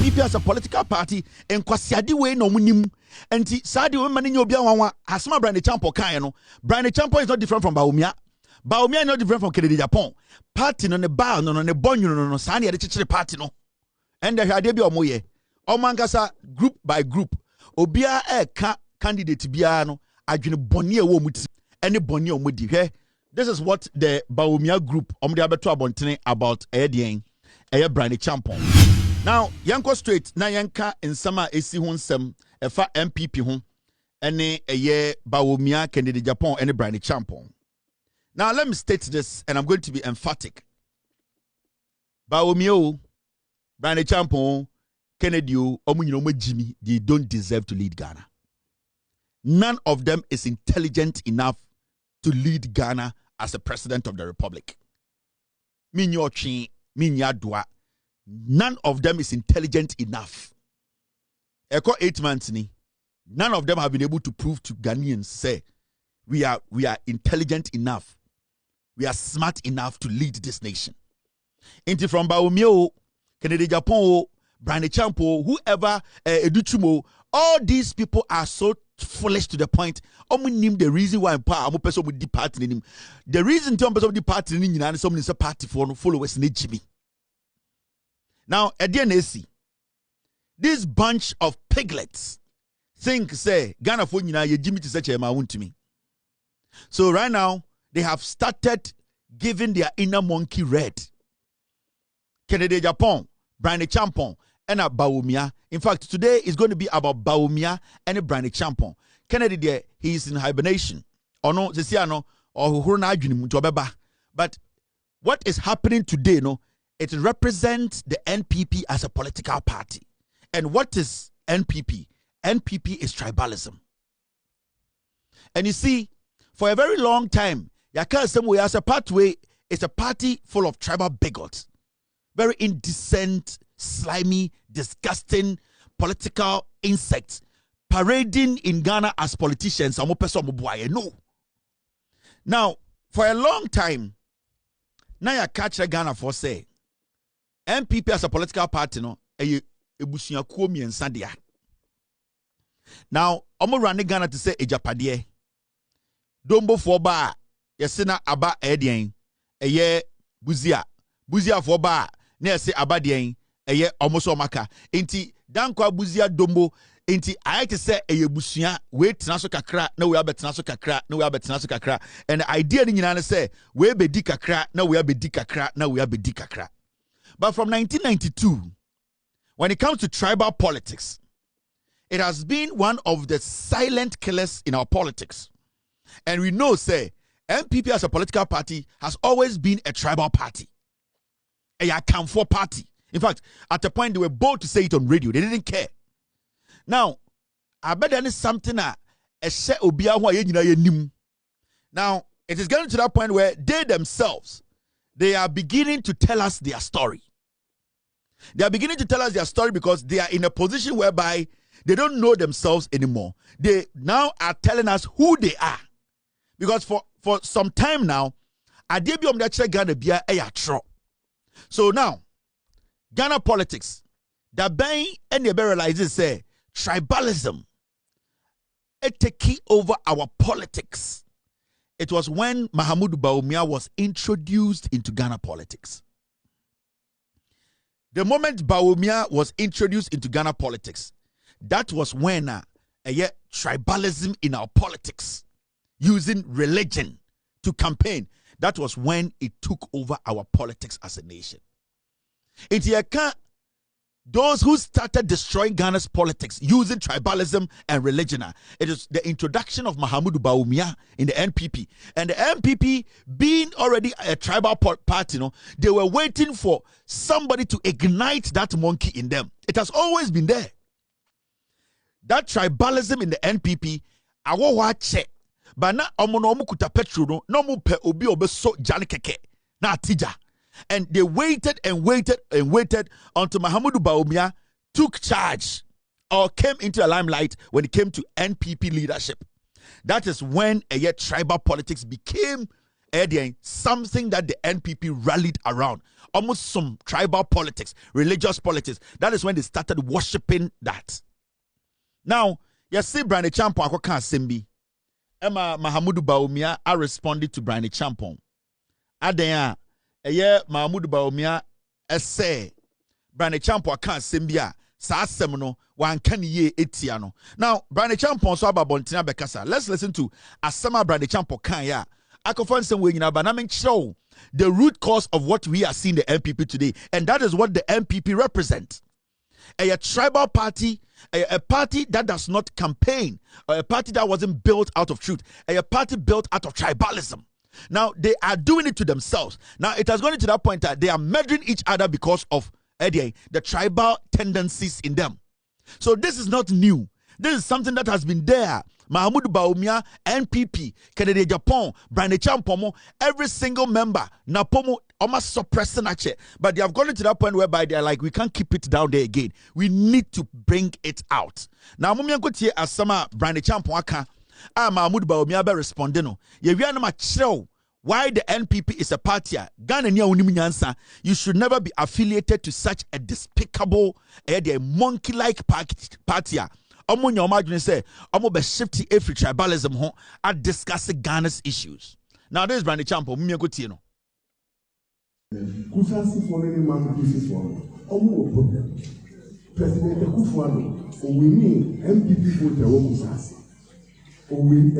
NPP as a political party and kwasiade we no munim enti sade we mane nyobia wanwa asma Bryan Acheampong kan no. Bryan Acheampong is not different from Bawumia. Bawumia is not different from Acheampong. Party no ne ba no ne bonyu no sa na ye de chechire party no. And the hade bi omoye. Omangasa group by group. Obia ka candidate bia no adwene bone e wo muti. Any bone o mudi. This is what the Bawumia group omde abeto abontene about Bryan Acheampong. Now, yanko straight na yanka nsama esi ho nsem efa MPP ho ene Bawumia candidate Japan ene Bryan Acheampong. Now, let me state this and I'm going to be emphatic. Bawumia, Bryan Acheampong, Kennedy, Jimmy, they don't deserve to lead Ghana. None of them is intelligent enough to lead Ghana as a president of the republic. None of them is intelligent enough. Eko 8 months ni. None of them have been able to prove to Ghanaians say we are intelligent enough. We are smart enough to lead this nation. Inti from Bawumia, Kennedy Japan, Bryan Acheampong, whoever Educhumo, all these people are so foolish to the point. The reason why the party. The reason the party is a party for followers Jimmy. Now, at the NAC, this bunch of piglets think, say, Ghana for you Jimmy to such a amount to me. So right now, they have started giving their inner monkey red. Kennedy Japan, Bryan Acheampong, and Bawumia. In fact, today is going to be about Bawumia and Bryan Acheampong. Kennedy there, he is in hibernation. Or no, but what is happening today, no? It represents the NPP as a political party. And what is NPP? NPP is tribalism. And you see, for a very long time, Yaka as a pathway is a party full of tribal bigots. Very indecent, slimy, disgusting political insects parading in Ghana as politicians. No. Now, for a long time, now you catch Ghana for say, MPP as a political party, no, ebusuakuo miensa dia. Now, omo running Ghana to say ejapade. Dombo for ba, yesena aba edien, buzia for ba, ne yese aba dien, omo so maka. Inti dankwa buzia dombo, inti ayete se busua we tena kakra, na we abetena so kakra, na we abetena so kakra. And the idea ni nyina say we bedi kakra, na we abedi kakra, na we abedi kakra. But from 1992, when it comes to tribal politics, it has been one of the silent killers in our politics. And we know, say, MPP as a political party has always been a tribal party, a Acheampong party. In fact, at the point they were bold to say it on radio, they didn't care. Now, I bet there is something now, it is getting to that point where they themselves, they are beginning to tell us their story. They are beginning to tell us their story because they are in a position whereby they don't know themselves anymore. They now are telling us who they are. Because for some time now, so now, Ghana politics, the Bain and the realizes say tribalism it take over our politics. It was when Mahamudu Bawumia was introduced into Ghana politics. The moment Bawumia was introduced into Ghana politics, that was when tribalism in our politics, using religion to campaign, that was when it took over our politics as a nation. Those who started destroying Ghana's politics using tribalism and religion, it is the introduction of Mahamudu Bawumia in the NPP. And the NPP being already a tribal party, they were waiting for somebody to ignite that monkey in them. It has always been there. That tribalism in the NPP, awo wache, but na omono kuta petro no mu pe obi obeso jani keke na atija. And they waited and waited and waited until Mahamudu Bawumia took charge or came into the limelight when it came to NPP leadership. That is when tribal politics became something that the NPP rallied around. Almost some tribal politics, religious politics. That is when they started worshipping that. Now, you see Bryan Acheampong akoka asembi. Emma Mahamudu Bawumia I responded to Bryan Acheampong. Aden Mahamudu Bawumia say Bryan Acheampong aka asembi a sa asem no wan kan ye etia no. Now, Bryan Acheampong so ababontina bekasa. Let's listen to asema Bryan Acheampong kan ya. The root cause of what we are seeing the NPP today, and that is what the NPP represent. A tribal party, a party that does not campaign, a party that wasn't built out of truth, a party built out of tribalism. Now they are doing it to themselves. Now it has gone to that point that they are murdering each other because of the tribal tendencies in them. So this is not new. This is something that has been there. Mahamudu Bawumia, NPP, Kennedy Japan, Bryan Acheampong, every single member, Napomo, almost suppressing Ache. But they have gone to that point whereby they are like, we can't keep it down there again. We need to bring it out. Now, Mumia Gotie Asama, Bryan Acheampong aka, Mahamudu Bawumia be responding. Why the NPP is a party? You should never be affiliated to such a despicable, monkey-like party. Omo imagine say omo be shifty every tribalism ho at discussing Ghana's issues. Now this is Bryan Acheampong me go tie no. Kusansi for any man pieces for omo problem. President Kufuano winning MPP vote wo kusansi. Winning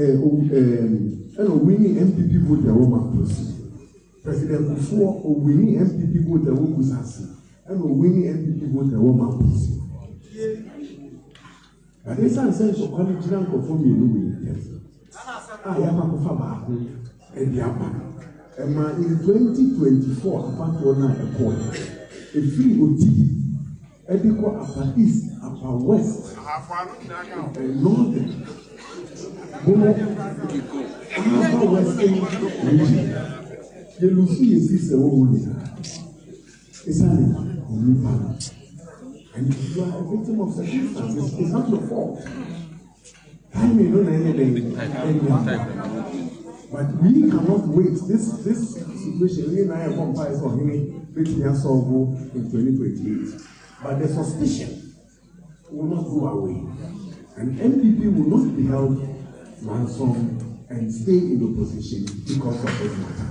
MPP vote wo man President Kufuo winning MPP vote wo kusansi. Winning MPP vote wo man and this answer so quality jam conform me no way. Ah, ya ma ko fa ba ko e di apa. E ma in 2024 apart one na e ko. E free oti. E di ko apa east, apa west. And northern. Apa west region. Je lu fi esi se wo ni. Isani o and if you are a victim of circumstances, it's not your fault. I may not know anything. But we cannot wait. This situation, we and I have vampires on him, which we have solved in 2028. But the suspicion will not go away. And NPP will not be held ransom and stay in opposition because of this matter.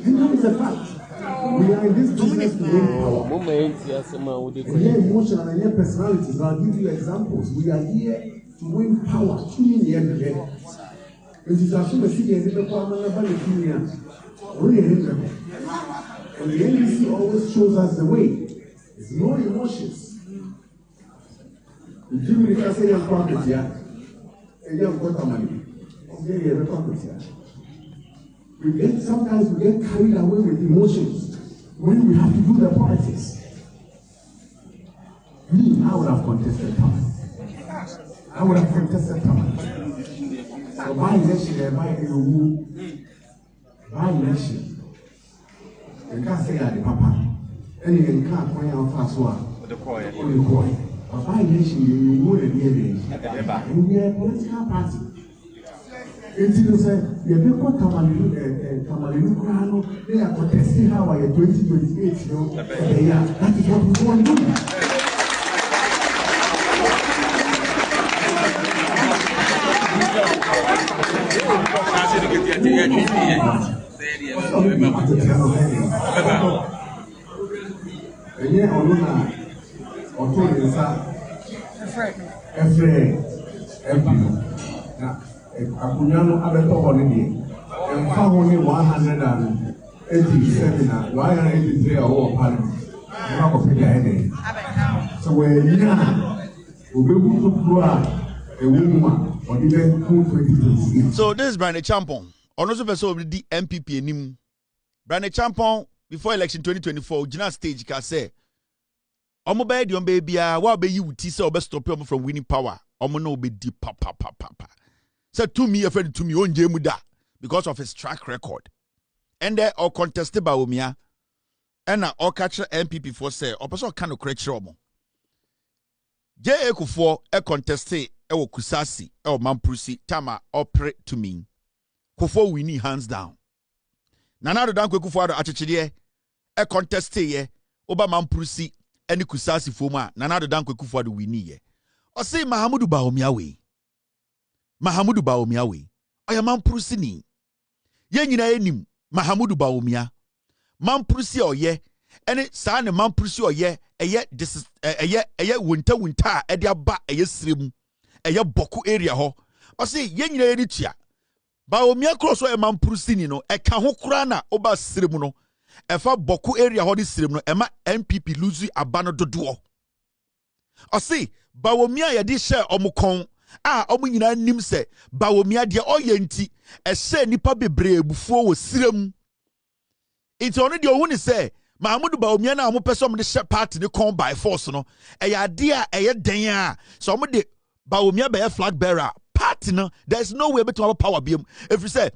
And that is a fact. We are in this business to win power. And here emotional and here personalities. I'll give you examples. We are here to win power. And the NDC always shows us the way. There's no emotions. Sometimes we get carried away with emotions when we have to do the politics. Me, I would have contested power. I would have contested power. So my election, my election, you can't say that the papa. And you can't point out fast one. The coin. But my election, you wouldn't hear it. And we are a political party. Until say, you have got Tamalilu Krano, they are contesting how I 2028. That is what we want to do. Akunyano abeto holiday and only 187 183 or parliament. So we're so this is Bryan Acheampong. Also person of the MPP enim. Bryan Acheampong before election 2024 Gina stage can say omo be di baby wa be you ti say obe stop you from winning power. Omo no be di papa. Said to me, a friend to me, on Jemuda, because of his track record. And there or contested Bawumia, and or catcher MPP for say, or person kind of correct romo. J. Ekufo, a contested, kusasi, Mamprusi, Tama, operate to me. Kofo winning hands down. Nana Addo Dankwa Akufo-Addo achichide e contest ye oba Mamprusi eni kusasi foma Nana Addo Dankwa Akufo-Addo winning ye. O say Mahamudu Bawumia we. Mahamudu Bawumia we. Oya Mamprusi ni. Ye nyina enim Mahamudu Bawumia. Mamprusi oye ene saa ne Mamprusi oye eye wunta e dia ba eye srem eye boku area ho. O say ye nyina eri tua. Bawumia cross o Mamprusi ni no e ka ho kura na oba srem no e fa boku area ho di srem no e ma MPP lose abano dodo. O say Bawumia ye di share omukon omu nyina nim se Bawumia de oye nti e share nipa bebre ebufuo wo srem. It's only the one say Mahamudu Bawumia na omo pese omo de share party ne kon by force no e ya de a e den a so omo de Bawumia be flag bearer party no there's no way between power biam if you say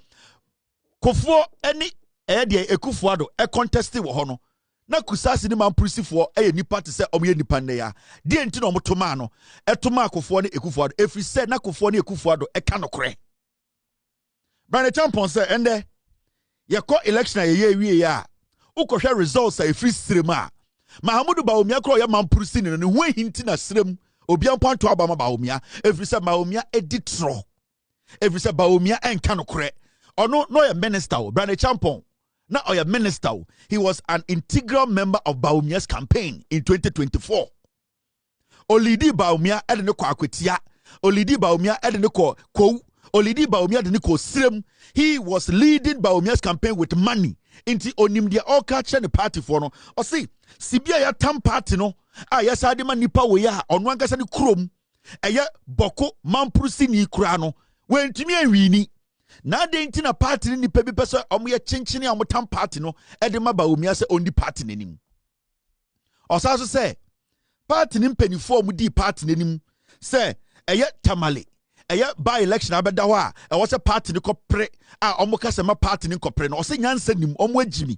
Kofo any e de Akufo-Addo e contest wo ho no na kusasi ni Mamprusi fo e nipa te se omo ye nipa ne ya de enti no omo toma no e toma Kofo ne Akufo-Addo if you say na Kofo ne Akufo-Addo e ka no kore Bryan Acheampong say ende ye ko election a ye wie ya ukohwe results a free stream a Mahamudu Bawumia kro ye Mamprusi ne no ho hinti na srem obi ampanto aba ma Bawumia every say Bawumia editro every say Bawumia enka no kore ono no ye minister o Bryan Acheampong na oye minister o he was an integral member of Bawumia's campaign in 2024 Olidi Bawumia ede ne kwa akwetia Olidi Bawumia ede ne ko Olidi Bawumia de ne ko srem he was leading Bawumia's campaign with money inti onim dia all catch the party for no o see sibia ya tam party no yesa de ma nipa we ya ono ankasa ne krom eye boko Mamprusi ni kura no wentumi anwini na de nti na party ni nipa bi pese omo ye chenchene omo tam party no e de ma Bawumia se ondi party nanim osaso se party ni mpanifo omo di party nanim se eye tamale eye by election abeda ho a e wo se party ni kopre omo kase ma party ni kopre no o se nyansa nim omo agimi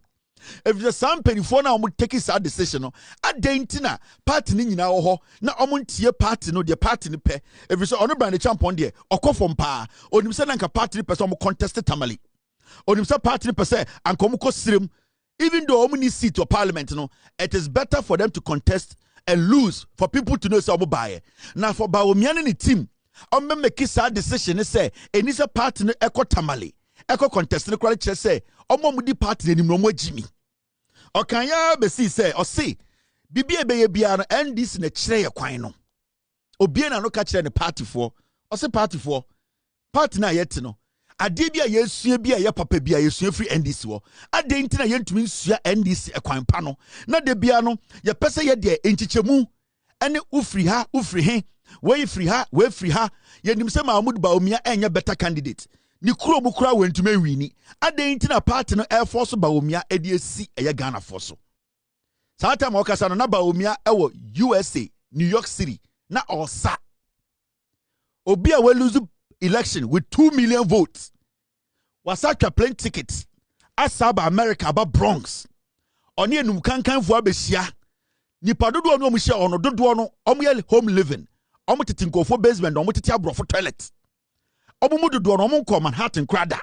if the some penifo na omo take that decision no adenti na party ni nyina wo ho na omo ntie party no de party ni pe if so ono Bryan Acheampong de okofom pa onim se na nka party ni pe so omo contest tamale onim se party ni pe se anka omo ko srem even though omo ni seat or parliament no it is better for them to contest and lose for people to know say omo buy na for Bawumia ni team omo make that decision say eni se party no eko tamale eko contest ni kwale kire say omo mu di party ni no mo agimi okan ya be si say o see bibie be ye bia no NDC na kire ye kwan no obie na no ka kire ne party for o se party na yet no ade bia yesua bia ye papa bia yesua free NDC wo ade ntina ye ntumi nsua NDC ekwan pa no na de bia no ye pese ye de enchichemu ene ufri ha ufri he we free ha we free ha ye nim se Mahamudu Bawumia enya better candidate ni kuro mu kura wentuma wini ade ntina party no Air Force Bawumia edi esi eye Ghana force saa time okasa no na Bawumia ewo USA New York City na osa obi a we lose election with 2 million votes wasatwa plane ticket asaba America ba Bronx oni enum kankan fu abehia nipa dodo no omo hia ono dodo no omo ye home living omo tete nkofo basement omo tete abrofo toilet omo mu dodo no omo nko Manhattan krada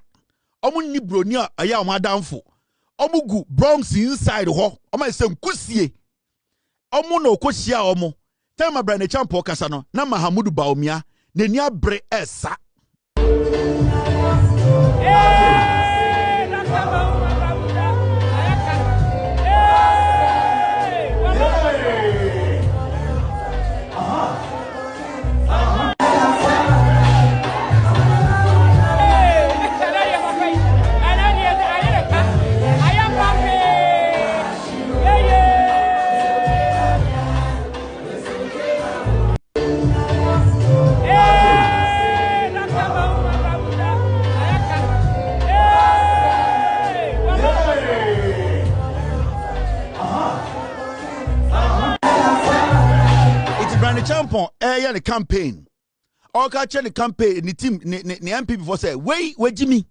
omo ni broni a aya omo adamfo omo gu Bronx inside ho omo se nkusie omo na okohia omo tema Bryan Acheampong kasa no na Mahamudu Bawumia neni abre esa Acheampong the campaign. All catch the campaign the team the MP before say wait Jimmy.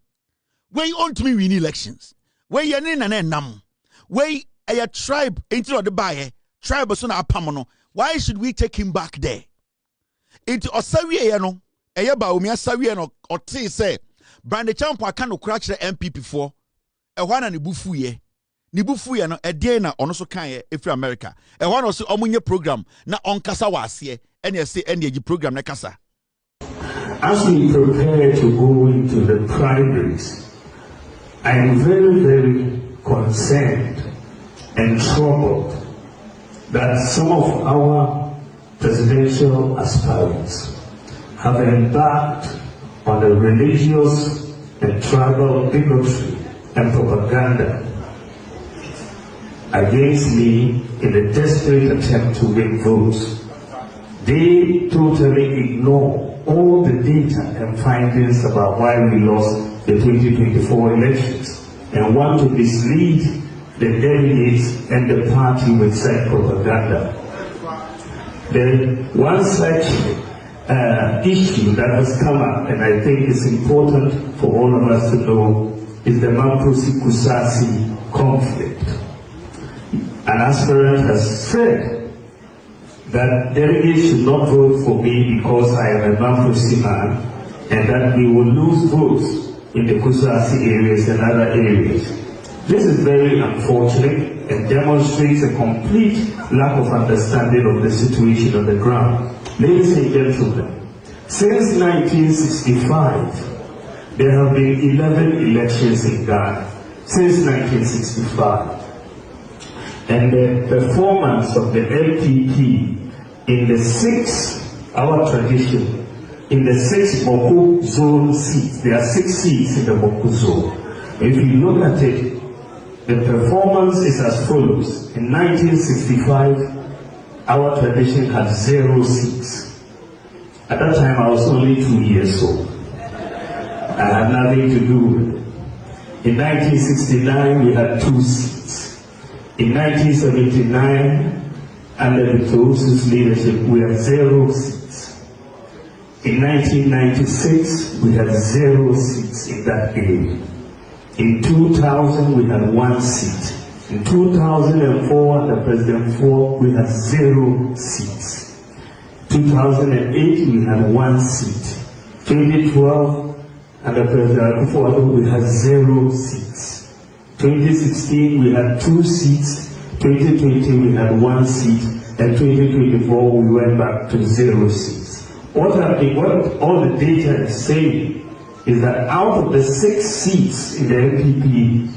Wait on to me win elections. Wait ye na nam. Wait a tribe into the buyer. Tribe so na apamono. Why should we take him back there? Into Osawie no. Bawumia sawie no or say Bryan Acheampong aka no kra kyerɛ MPP for ɛhɔ na ne bufuye no ɛdeɛ na ɔno so kan efiri America ɛhɔ na ɔso ɔmonye program na ɔnkasa wɔ aseɛ ɛne ɛse ɛne agi program na kasa. As we prepare to go into the primaries, I am very, very concerned and troubled that some of our presidential aspirants have embarked on a religious and tribal bigotry and propaganda against me in a desperate attempt to win votes. They totally ignore all the data and findings about why we lost the 2024 elections and want to mislead the delegates and the party with such propaganda. Then one such issue that has come up, and I think it's important for all of us to know, is the Mamprosi-Kusasi conflict. An aspirant has said that delegates should not vote for me because I am a Mamprosi man, and that we will lose votes in the Kusasi areas and other areas. This is very unfortunate and demonstrates a complete lack of understanding of the situation on the ground. Ladies and gentlemen, since 1965, there have been 11 elections in Ghana. Since 1965. And the performance of the LPP in the 6, our tradition, in the 6 Boko zone seats, there are 6 seats in the Boko zone. If you look at it, the performance is as follows. In 1965, our tradition had 0 seats. At that time, I was only 2 years old. I had nothing to do with it. In 1969, we had 2 seats. In 1979, under the Tosu's leadership, we had 0 seats. In 1996, we had 0 seats in that area. In 2000, we had 1 seat. In 2004, under President Ford, we had 0 seats. 2008, we had 1 seat. 2012, under President Ford, we had 0 seats. 2016, we had 2 seats. 2020, we had 1 seat. And 2024, we went back to 0 seats. What all the data is saying is that out of the 6 seats in the MPP,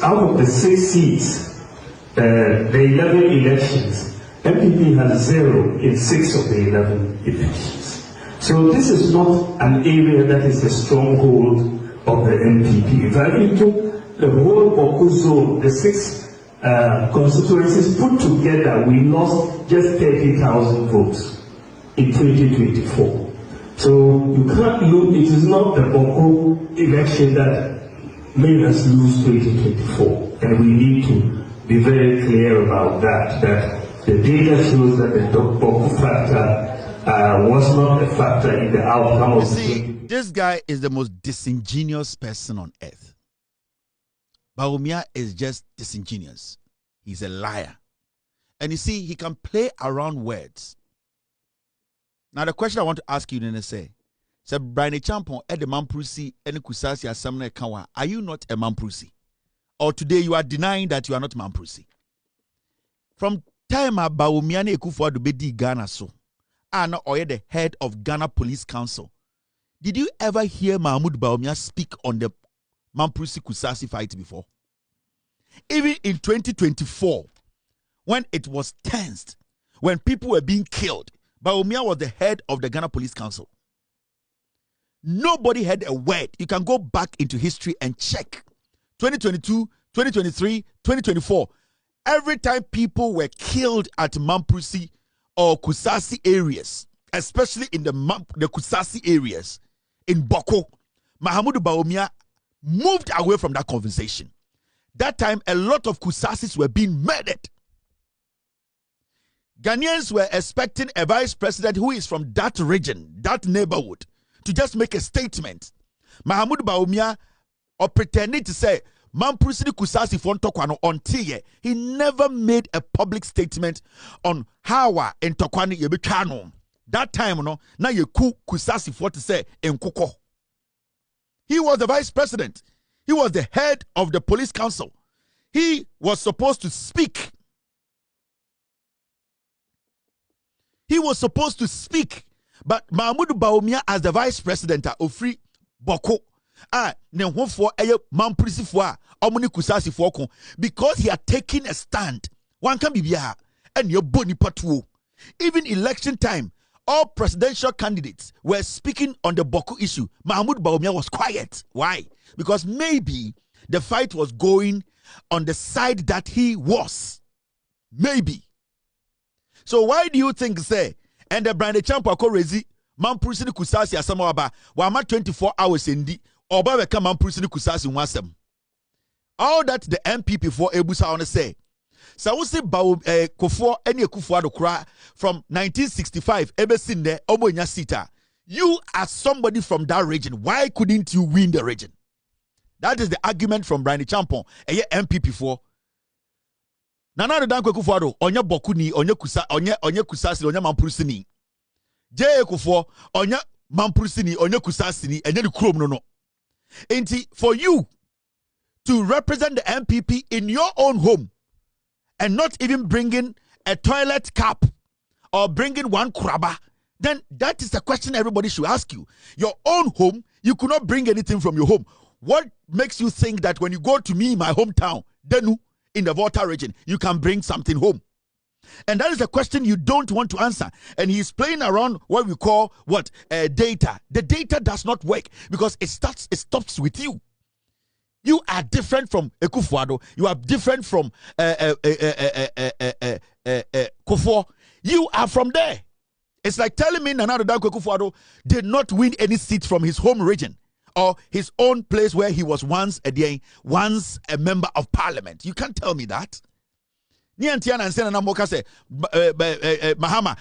out of the 6 seats, the 11 elections, MPP has 0 in 6 of the 11 elections. So this is not an area that is a stronghold of the MPP. In fact, it took the whole Boko zone, the 6 constituencies put together, we lost just 30,000 votes in 2024. So you can't look, it is not the Boko election that made us lose 2024. And we need to be very clear about that, that the data shows that the Boko factor was not a factor in the outcome of the this guy is the most disingenuous person on earth. Bawumia is just disingenuous. He's a liar. And you see, he can play around words. Now, the question I want to ask you then is say Bryan Acheampong at the Mamprosi and Kusasi Asamne Kawa, are you not a Mamprosi? Or today you are denying that you are not Mamprosi? From time Bawumia ne Ekufuado bedi Ghana so, and or the head of Ghana Police Council. Did you ever hear Mahmoud Bawumia speak on the Mamprosi Kusasi fight before? Even in 2024, when it was tensed, when people were being killed, Bawumia was the head of the Ghana Police Council. Nobody had a word. You can go back into history and check. 2022, 2023, 2024. Every time people were killed at Mamprosi or Kusasi areas, especially in the Kusasi areas, in Boko, Mahmoud Bawumia moved away from that conversation. That time, a lot of Kusasis were being murdered. Ghanaians were expecting a vice president who is from that region, that neighborhood, to just make a statement. Mahmoud Bawumia or pretending to say, Mamprosi Kusasi Fontokwano on Tiye. He never made a public statement on how in Tokwani Yebechano. That time, no, now you Kusasi for to say in Kuko. He was the vice president. He was the head of the police council. He was supposed to speak. He was supposed to speak. But Mahmoud Bawumia as the vice president of Free Boko, because he had taken a stand. One can be here and your boni patuo. Even election time, all presidential candidates were speaking on the Boko issue. Mahmoud Bawumia was quiet. Why? Because maybe the fight was going on the side that he was. Maybe. So why do you think, say, and the Bryan Acheampong rezi mamprusi ni kusasi asama waba wama 24 hours endi oba weka mamprusi ni kusasi wasem. All that the MPP for ebusa on say. So we say Kofo any Kufuado cry from 1965 ever seen there obo sita. You are somebody from that region. Why couldn't you win the region? That is the argument from Bryan Acheampong. MPP for. Nana de danko Kufuado onye bokuni onye kusasi onye mampurusini. Je Kufo onye mampurusini onye kusasini enye di krom no. Enti for you to represent the MPP in your own home and not even bringing a toilet cap or bringing one kraba, then that is the question everybody should ask you. Your own home, you could not bring anything from your home. What makes you think that when you go to me, my hometown, Denu, in the Volta region, you can bring something home? And that is a question you don't want to answer. And he's playing around what we call data. The data does not work because it stops with you. You are different from Ekufuado. You are different from Kofo. You are from there. It's like telling me Nana Danko Ekufuado did not win any seat from his home region or his own place where he was once a member of parliament. You can't tell me that. Niantiana and Sena Namoka say Mahama,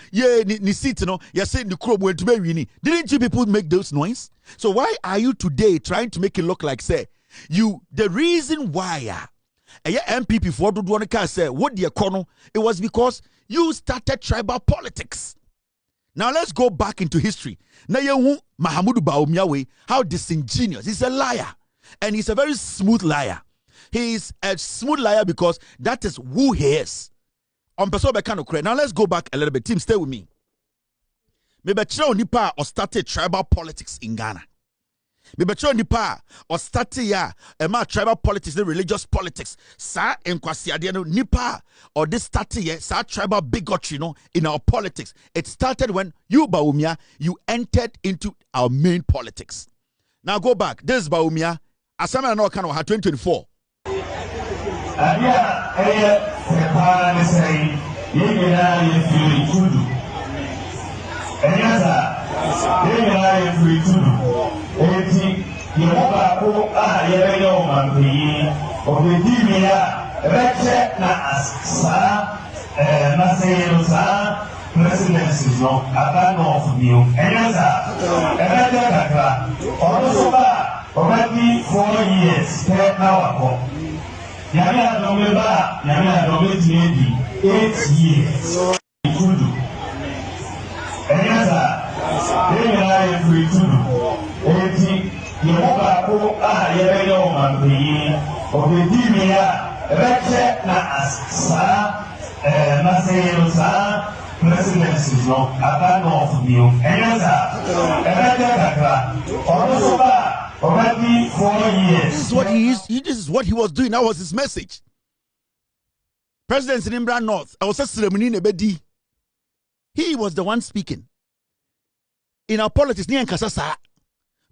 ni seat no, you're saying the crowd went to be winning. Didn't you people make those noise? So why are you today trying to make it look like say the reason why MPP for do want to say what the economy, it was because you started tribal politics. Now let's go back into history. Now you Mahmoud Bawumia way, how disingenuous. He's a liar. And he's a very smooth liar. He's a smooth liar because that is who he is. Now let's go back a little bit. Team, stay with me. Maybe Nipa or started tribal politics in Ghana. Maybe Nipa or started tribal politics, the religious politics. Sa enkwasiadiano Nipa or this started sa tribal bigotry, in our politics. It started when you Bawumia, you entered into our main politics. Now go back. This is Bawumia. Asame no kind of 2024. Already 4 years, 10 hours. Yamia Domeba, Yamia Dometi, 8 years. Kudu. Enyasa, Yamia Free Kudu. 80, Yamoba, Yamia Mampi, Obedimia, Reche, Asa, Maseosa, presidency, no, Abano of New. Enyasa, Enyasa, already 4 years. This is what he is. This is what he was doing. That was his message. President Nimbra North. I was a ceremony in Ebedi. He was the one speaking. In our politics, ni enkasasa.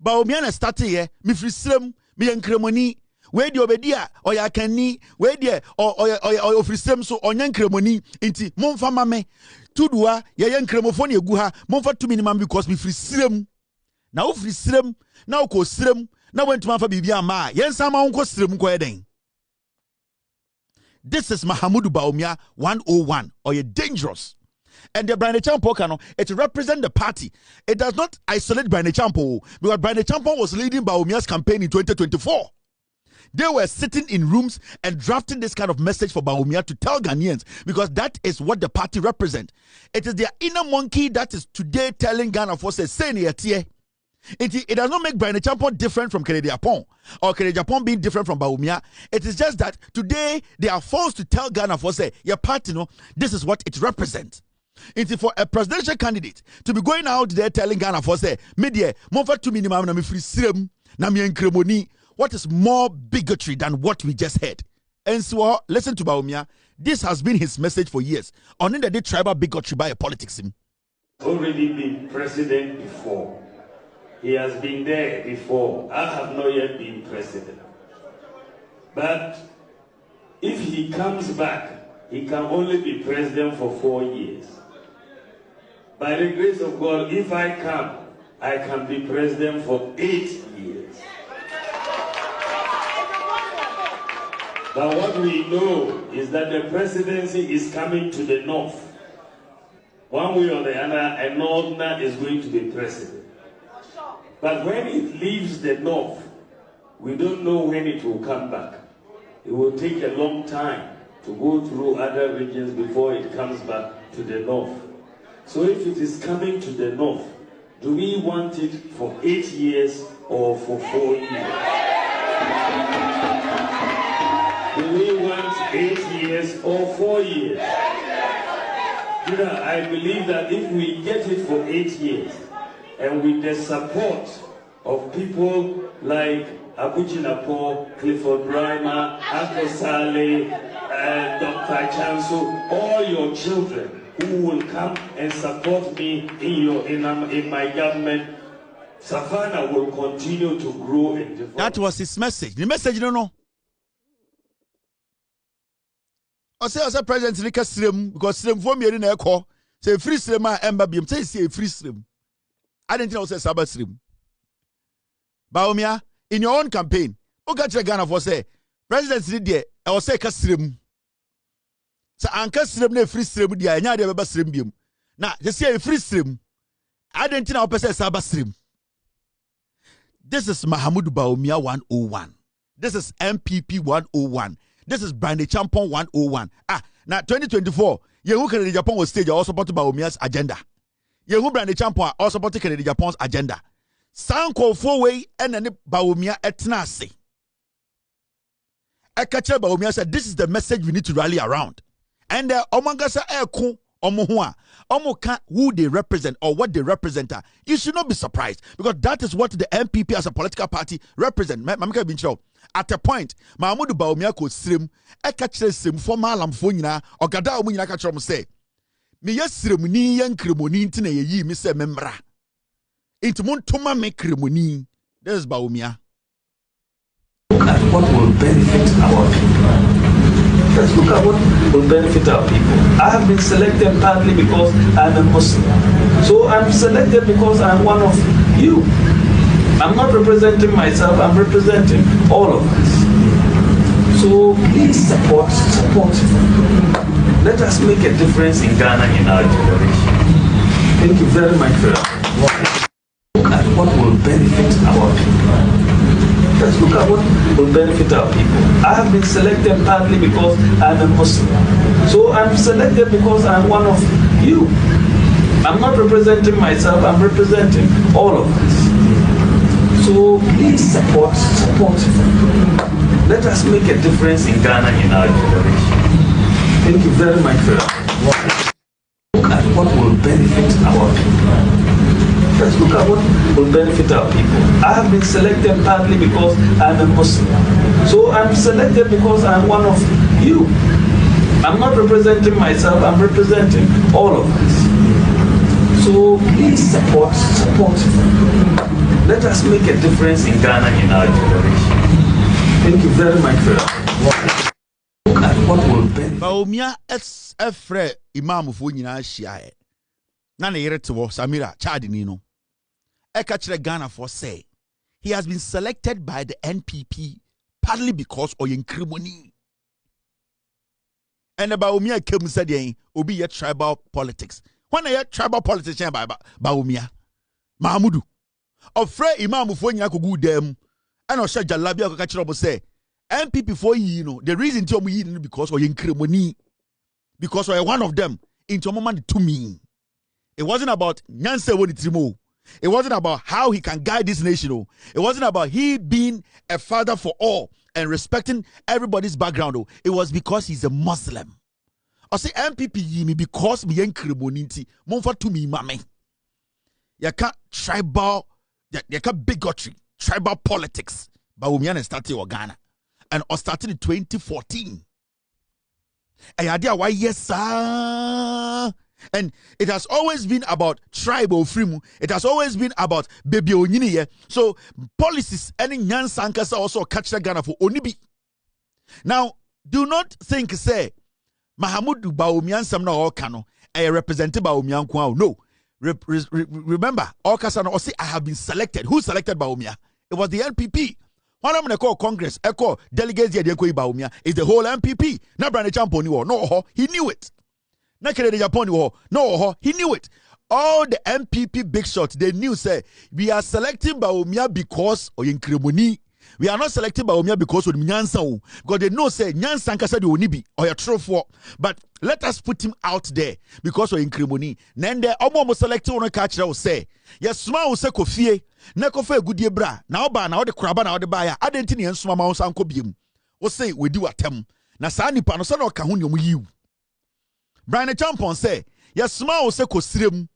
Bawumia started here. Mi frisem, mi enkremoni. Where the obedia or ya kani. Where the or frisem so onyen kremoni. Inti monfa mame. Tudua ya enkremofoni eguha. Monfa tu minimum because mi frisem. Now frisem. Now ko srem na went to mafa bibia ma yensama unko srem ko eden. This is Mahmoud Bawumia 101 or you're dangerous. And the Bryan Acheampong it represents the party. It does not isolate Bryan Acheampong because Bryan Acheampong was leading Bawumia's campaign in 2024. They were sitting in rooms and drafting this kind of message for Bawumia to tell Ghanaians because that is what the party represents. It is their inner monkey that is today telling Ghana forces say It does not make Bryan Acheampong different from Acheampong or Acheampong being different from Bawumia. It is just that today they are forced to tell Ghana for say, your party, this is what it represents. It is for a presidential candidate to be going out there telling Ghana for say, media, to minimum na me free sirem na me enkremoni. What is more bigotry than what we just heard? And so listen to Bawumia. This has been his message for years. On the day tribal bigotry by a politics. Already been president before. He has been there before. I have not yet been president. But if he comes back, he can only be president for 4 years. By the grace of God, if I come, I can be president for 8 years. But what we know is that the presidency is coming to the north. One way or the other, a northerner is going to be president. But when it leaves the north, we don't know when it will come back. It will take a long time to go through other regions before it comes back to the north. So if it is coming to the north, do we want it for 8 years or for 4 years? Do we want 8 years or 4 years? I believe that if we get it for 8 years, and with the support of people like Acheampong, Clifford Bryan, Asante, Dr. Chanso, all your children who will come and support me in my government, Savannah will continue to grow and develop. That was his message. The message, you don't know. I say President Nika Slim, because Slim for me in a call, say free Slim, Ember Beam, say free Slim. I didn't know say Sabbath Slim. Bawumia, in your own campaign, Oga Ghana for say, President Lydia, I will say Slim. So Anka Slim ne free Slim, the Anya de Slim Beam. Now, they say a free Slim. I didn't know say Sabbath Slim. This is Mahamudu Bawumia 101. This is MPP 101. This is Bryan Acheampong 101. Now 2024, Yehu Kennedy Japan was stage also supported Bawumia's agenda. Yehu Bryan Acheampong also supported Kennedy Japan's agenda. Sanko 4-way and then Bawumia etnasi. Ekache Bawumia said, this is the message we need to rally around. And Omangasa Eko Omohua, Omoka, who they represent or what they represent, you should not be surprised because that is what the MPP as a political party represent. At a point, Mahamudu Bawumia could slim, Ekache sim for Malam Fonina, or Gada Munina Kachom say, Me yes ceremony and cremoni intine ye, Mr. Membra. It won't toma make cremoni. There's Bawumia. Look at what will benefit our people. Let's look at what will benefit our people. I have been selected partly because I'm a Muslim. So I'm selected because I'm one of you. I'm not representing myself, I'm representing all of us. So please support. Let us make a difference in Ghana in our generation. Thank you very much for that. Look at what will benefit our people. Let's look at what will benefit our people. I have been selected partly because I'm a Muslim. So I'm selected because I'm one of you. I'm not representing myself, I'm representing all of us. So please support. Let us make a difference in Ghana in our generation. Thank you very much for that. Look at what will benefit our people. Let's look at what will benefit our people. I have been selected partly because I'm a Muslim. So I'm selected because I'm one of you. I'm not representing myself, I'm representing all of us. So please support. Let us make a difference in Ghana in our generation. Thank you very much for that. Look at what will benefit. Bawumia es efre imam fo nyina hia na ne yere tewo Samira Chad Nino. Ekachre Ghana for say he has been selected by the NPP partly because of Yenkrimoni. And Bawumia came said obi ye tribal politics. When a tribal politician by Bawumia Mahamudu ofre imam fo nyina ko good dem and osha jalabia ko kachre say MPP for the reason to me because of Yenkrimoni because we are one of them into moment to me. It wasn't about Nyanse woni trimo. It wasn't about how he can guide this nation. Oh. It wasn't about he being a father for all and respecting everybody's background. Oh. It was because he's a Muslim. I say MPP yimi because me enkremoninti monfa to me mame. Yaka tribal, yaka bigotry, tribal politics. Bawumia started in Ghana and started in 2014. Why yes sir. And it has always been about tribal freedom. It has always been about baby onyini. So policies any nyansankasa also catch the Ghana for onibi. Now, do not think say Mahamudu Bawumia samna okano a represented Bawumia nkwao. No. Remember, Okasano or say I have been selected. Who selected Bawumia? It was the NPP. When I'm gonna call Congress, echo delegates the Bawumia is the whole NPP. Na Bryan Acheampong no, he knew it. Na Kennedy Japan no, he knew it. All the MPP big shots, they knew say we are selecting Bawumia because oyenkrimoni. We are not selecting Bawumia because of Nyansa. Because they know say Nyansa nkasa de onibi or your true for. But let us put him out there because of Nkrimoni. Nende omo selecting on catch will say yes small se kofie na kofa agudie bra na oba na ode kraba na ode baya adenti ne nsoma ma wonsan ko biem wo say we di watem na saa nipa no se na oka ho ne yiw Bryan Acheampong say yes small se kosirem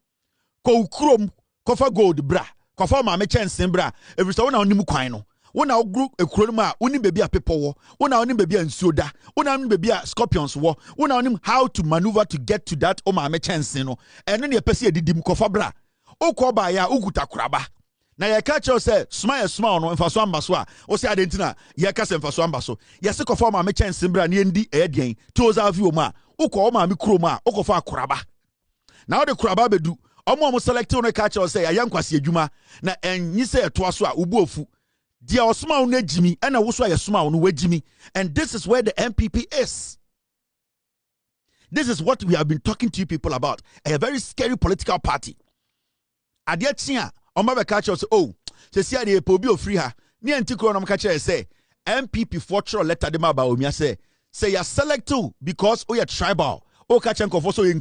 ko ukrom kofa gold bra kofa ma me chensen bra every so na onim kwan no wona ogru ekuro ma oni bebi a pepo wo wona oni bebi a nsuo da wona oni bebi a scorpions wo wona oni how to maneuver to get to that o ma me chense no eno ne pese edidim kofa bra okọ ba ya uguta kuraba na ye ka che say smile no mfaso ambaso a o say adentina ye ka se mfaso ambaso ye se kofa ma me chense bra na endi edien toza afi o ma okọ ma me kuro ma okofa kuraba na o de kuraba bedu omo select no ka che say ayankwase adwuma na enyi se eto aso a ubu ofu dia osma wo na jimi ena wo so ayesma wo no wajimi and this is where the MPP is. This is what we have been talking to you people about. A very scary political party. Adia tia omba be catch us oh se sia de po bi ofri ha ne antikro no catch say MPP for sure letter dem about Bawumia say you select to because we are tribal. O catch and so in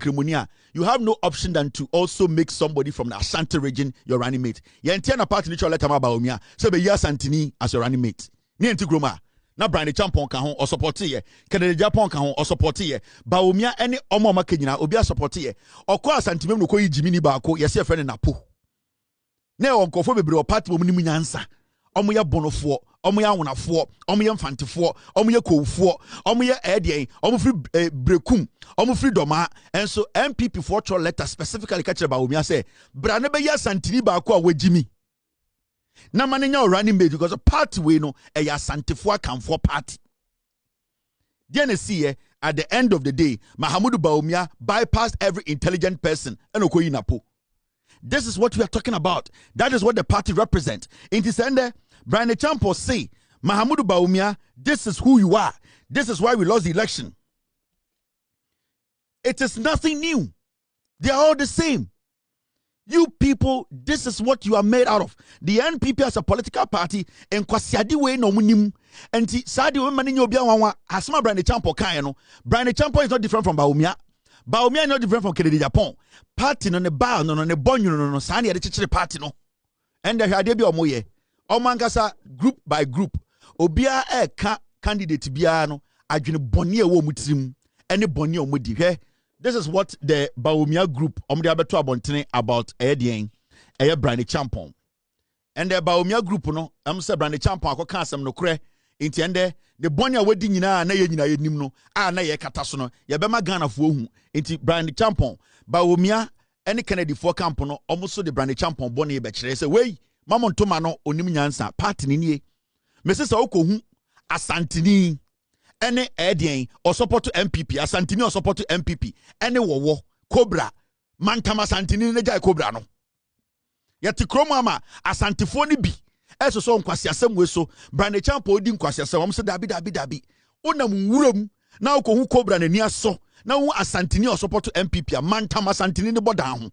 you have no option than to also make somebody from the Asante region your running mate. You entiana party neutral letter about Bawumia. So be Asante as your running mate. Ni antigroma. Na Bryan Acheampong kan ho or support ye. Kennedy Japan kan ho or support ye. Bawumia any omo maka nyina obi a support ye. Okọ Asante mem no ko yijimi ni baako ye se friend na po. Na onkofo bebre o party mo ni munyansa. Omo ya bonofo, omo ya wonafo, omo ya mfantefo, omo ya kowfo, omo ya edien, omo free brekum, omo free doma. And so MPP for your letter specifically catch about Bawumia say, bra ne be ya santini ba ko awajimi. Na mane nya running mate because a party we no e ya santefo akamfo party. Then see at the end of the day, Mahamudu Bawumia bypassed every intelligent person and okoyi napo. This is what we are talking about. That is what the party represents. In this end, Bryan Acheampong say, Mahamudu Bawumia, this is who you are. This is why we lost the election. It is nothing new. They are all the same. You people, this is what you are made out of. The NPP as a political party, and kwasiadi we no munim, and sadi we mani nyobia wanwa, asma Bryan Acheampong kayano. Bryan Acheampong is not different from Bawumia. Bawumia is not different from Kennedy Japan. Party no ne ba no ne bonyo no sani ya de chichire party no. And the hade bi omoye. Omangasa group by group. Obia ka candidate bia no adwene boni e wo mutirim. Ene boni omudi. This is what the Bawumia group omde abeto abontene about edien Bryan Acheampong. And the Bawumia group no am say Bryan Acheampong akoka asem no kre. Inti ende the bonya wedi nyina na ye nyina yenim no na ye kata so no ye bema Ghana fo hu inti Bryan Acheampong Bawumia any Kennedy for camp no almost the Bryan Acheampong boni be kire say wey mamon to ma no onim nyansa party ni nie mese say okohu Asanteni ene edien or support to MPP Asanteni or support to MPP ene wowo Cobra mantama Asanteni ne jai Cobra no yeti kromo ama Asantefo ni bi eso so nkwasi asem we so Bryan Acheampong odi nkwasi asem am se dabi onam nwuram na okohu Cobra na ni aso na hu Asanteni or support to MPP a mantam Asanteni ne boda ho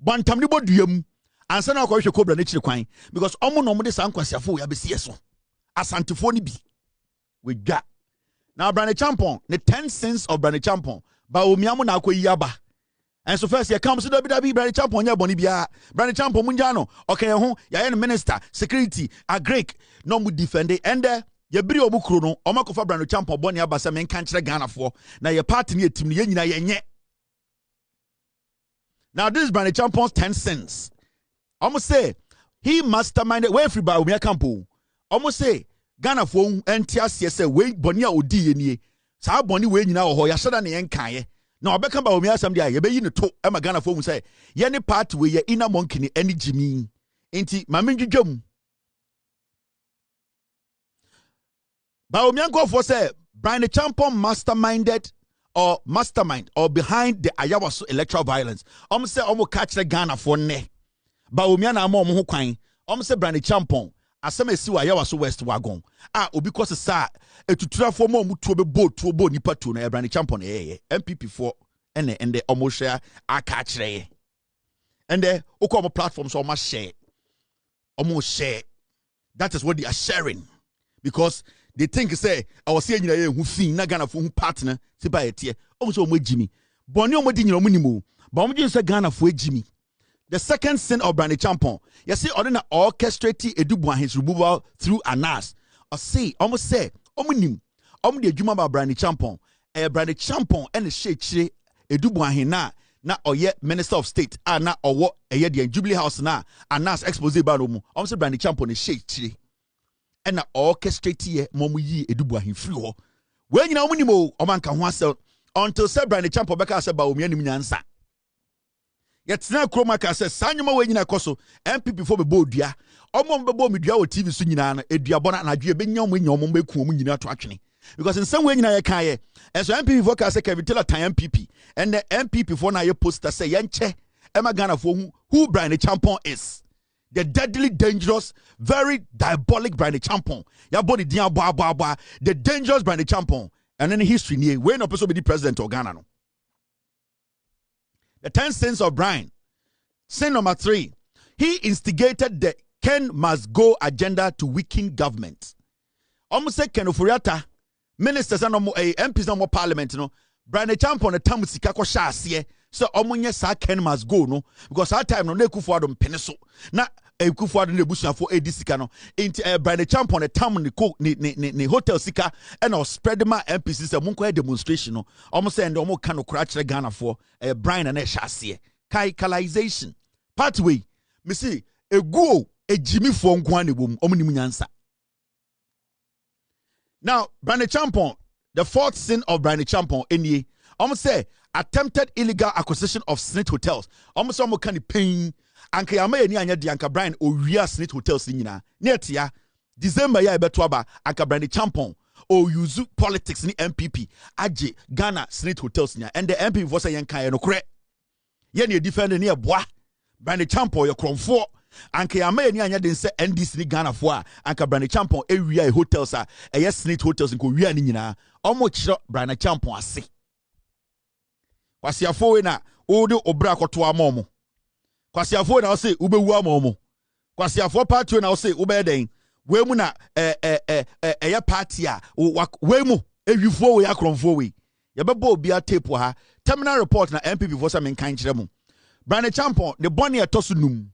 bantam ne boduam ansa na akwa hwe Cobra ne kire kwan because omo no mo de san kwasi afo ya besi eso Asantefo ni bi we dwa now Bryan Acheampong the 10 cents of Bryan Acheampong Bawumia mo na akoyi aba And so first, you come to WWE, Bryan Acheampong, ya bonibia, Bryan Acheampong, Munjano, okay, ya minister, security, a Greek, no mu defend it, and ye bri obu krono, omakofa Bryan Acheampong, boni abasa, men kanchre Ghana for, na ye party ni team, ye na ye. Now, this is Bryan Acheampong's 10 cents. Almost say, he masterminded, way free Bawumia campo. Almost say, Ghana for, and Tias, say, wait, bonia odi ye, sa boni way, you know, or yashada ni enkaye. Now, I become Bawumia someday. You be in the talk. I'm a Ghana phone say, Yenny part where your inner monkey any Jimmy. Ain't it, Maminji Jum? Bawumia go for say, Bryan Acheampong mastermind or behind the Ayawaso electoral violence. Say, catch the Ghana for ne. Bawumia na mo ho kwan. Say, Bryan Acheampong. Asame si wa Ayawaso West wagon. Obi kwose sa etutura for mo mutuo be bo nipa to na Bryan Acheampong MPP for ene omo share aka kire ende omo platform so omo share that is what they are sharing because they think say I was saying nyina hu fin na Ghana for hu partner se ba yetie omo so omo jimi boni omo di nyina omo nimo ba omo jin say Ghana for jimi. The second sin of Bryan Acheampong, you see, ordinary orchestrating Edubuan his removal through Anas. Or say, almost say, Omunim, the Juma about Bryan Acheampong, Bryan Acheampong and the Shea Edubuan hina, na oye Minister of State, na or what a year the Jubilee House na, Anas expose baromu, almost Bryan Acheampong is Shea and na orchestrating Momu ye Edubuan hin free. When you know Munimo, Omanka Wansel, until said Bryan Acheampong Becca said Bawumia Niminansa. Yet now Chromaka says, Sanyama way in a coso, MPP for the Bodia, Omon Babo Media TV Sunina, a Diabona, and I do a Benyon when your Mombe Kumina to actually. Because in some way in a kaye, as MPP vocal say, can tell a time MPP, and the MPP for now your poster say, Yanche, Emma Ghana for who Bryan Acheampong is. The deadly dangerous, very diabolic Bryan Acheampong. Your body dia ba, the dangerous Bryan Acheampong. And then history near, when a person be the president of Ghana. The 10 sins of Bryan. Sin number 3. He instigated the Ken must go agenda to weaken government. Almost say Ken Ofuriata, ministers and MPs and parliament, Bryan Acheampong the time sika ko shasiye. So omunye sa Ken must go no because that time no Kufuado peneso. Na Kufuado ne busuan for edi sika no. Inti Bryan Acheampong the time ni hotel sika and or spread ma MPs say munko demonstration no. Almost say and omo kan okra kire Ghana for Bryan and shasiye. Kaikalization. Pathway. Me see egu ejimi for nkwa ne bom omnim nyansa. Now Bryan Acheampong, the fourth sin of Bryan Acheampong any almost say attempted illegal acquisition of Snit hotels. Almost almost kind of pain. Anka yama ni anya di anka Bryan owia Snit hotels nyina. Netia December ya ebetwaba anka Bryan Acheampong o use politics ni MPP aje Ghana Snit hotels nya and the MPP for say yanka ye no kre. Ye ne defend ni eboa. Bryan Acheampong ye kromfo. Anka yama ni anya den se NDC ni Ghana fo a anka Bryan Acheampong ewia hotels a eye Snit hotels nko wia ni nyina. Omo kire Bryan Acheampong ase. Kwasiafo we na ode obra koto amomo. Kwasiafo na say ubewu amomo. Kwasiafo party na say ubeden. We mu na eya party a we mu ewifo we akromfo we. Ye bebo obi a tape ha. Terminal report na MPP for some kan kire mu. Bryan Acheampong the boni etoso num.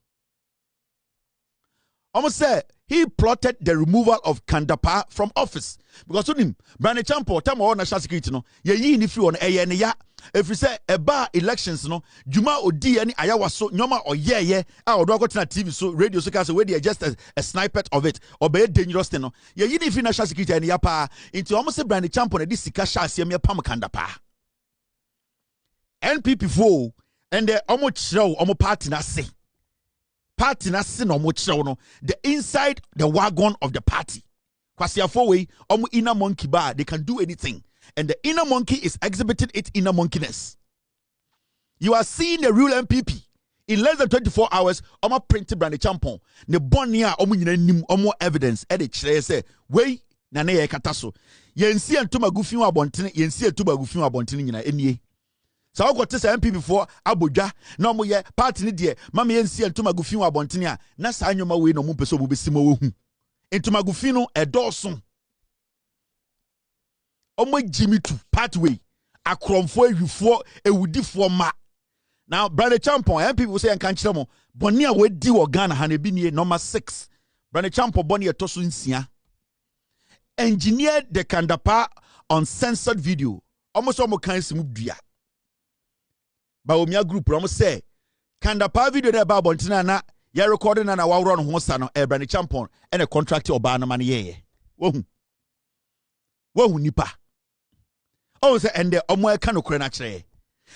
Almost say he plotted the removal of Kandapa from office because to him Bryan Acheampong time on national security no ye yi ni free on eye ne ya if you say eba elections no juma odi ani ayawaso nyoma oyeye a odo akotina TV so radio so can say we dey just a snippet of it or be dangerous thing no ye yi ni free national security ani ya pa into almost say Bryan Acheampong na di sika sha asem ya pam Kandapa NPP fo and the omo chiro omo party na say party na sin no the inside the wagon of the party. Kwasiafo we omu inner monkey bar, they can do anything. And the inner monkey is exhibiting its inner monkeyness. You are seeing the real MPP. In less than 24 hours, omu printed Bryan Acheampong. Ne bonia omu nyina nim omu evidence. Ede chire say, we na ne ye kataso. Yensi entuma gufi wa bontene, yensi entuma gufi wa bontene nyina enie. So I got to say MPP before Abuja no mo ye party ni de mama yensi entuma gufi wa bontene a na sa anyoma we no mo peso bo besimo wo hu entuma gufi no edoso omo jimi tu pathway akromfo awifo ewudifo ma Now, Bryan Acheampong, and people say, and can't tell me, Bonia would do or Ghana, Hanebini, number 6. Bryan Acheampong, Bonia Tosunsia. Engineered the Kandapa uncensored video. Almost kinds of mubia. Bawumia group, almost say, Kandapa video there about Bontina, ya recording and a wow run Hosano, Bryan Acheampong, and a contractor or Bana Mani. Whoa, nipa. Oh, say, and the Omo Kano Krenatre.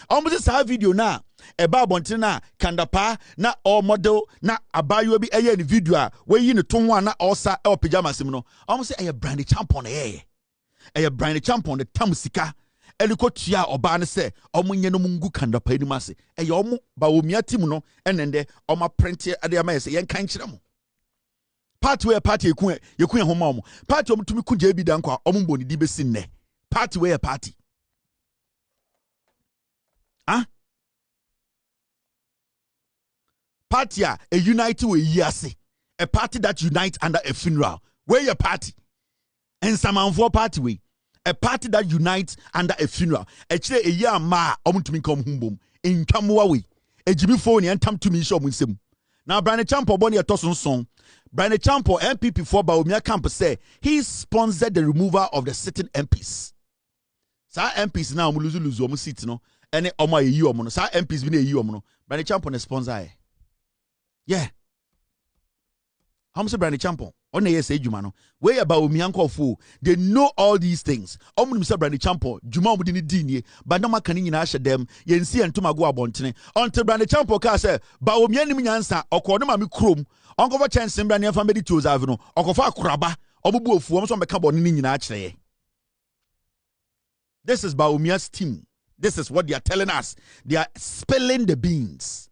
Almost this video now. Eba bontina kandapa na all model na abayo bi eye ni video we yi ne tonwa na osa e pajamas mu no almost say Bryan Acheampong eye Bryan Acheampong the tamusika elikotua oba ne say omunye no mungu kandapa ni mase eye omo Bawumia team no enende oma print ade ama say yen kan kire mo party we party yekun homa omo party omo tumi kugye bi dan kwa omo mboni di besi nne party we party party a unite we yase a party that unites under a funeral where your party and some for party we a party that unites under a funeral actually a year ma omutumi come humbom in twamoa we a jimi phone and tam to me show munsem now Bryan Acheampong boni etoson song Bryan Acheampong MPP for Bawumia camp say he sponsored the removal of the sitting MPs sa MPs now lose omo seat no ene omo ayi omo no sa MPs bi na ayi omo no Bryan Acheampong na sponsor yeah. How much Bryan Acheampong? On the say Jumano. Where about Bawumia Nkofo? They know all these things. Mr. Bryan Acheampong, Juma within the but no macaning in Asha them, yen see and Tumago abontine. Until Bryan Acheampong can say, Bawumia Nimiansa, or Kodama Chrome, Uncle Chance and Bryan family to Zavino, or Kofa Kraba, or Bubu forms on the carbon in actually. This is Bawumia's team. This is what they are telling us. They are spilling the beans.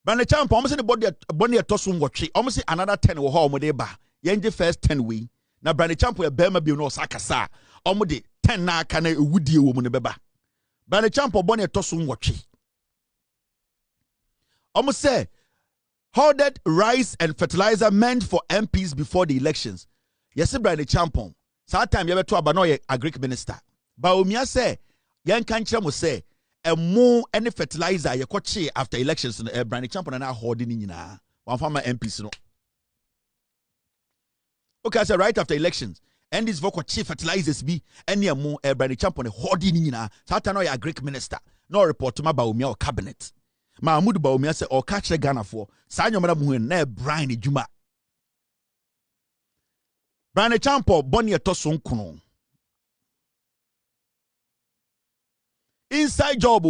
Bryan Acheampong, almost anybody bonny a tossum watch, almost another 10 or home de ba. Yenji first 10 we. Now Bryan Acheampong a bema be no sakasa. Almost 10 na can a woody woman beba. Bryan Acheampong bonny a tossum watch. Almost say, hoarded rice and fertilizer meant for MPs before the elections. Yes, Bryan Acheampong. That time you have to abanoye a Greek minister. Bawumia say, Yan Kanchamo say, a more any fertilizer you kochi after elections Bryan Acheampong na hoarding nyina one farmer MPs no okay I said right after elections and this vote chief fertilizers be any more Bryan Acheampong hoarding nyina satan no ya Greek minister no report to my Bawumia or cabinet Mahmoud Bawumia say or catch the Ghana for sa nyomara mu na Bryan Ejuma Bryan Acheampong boni etoso nkono inside job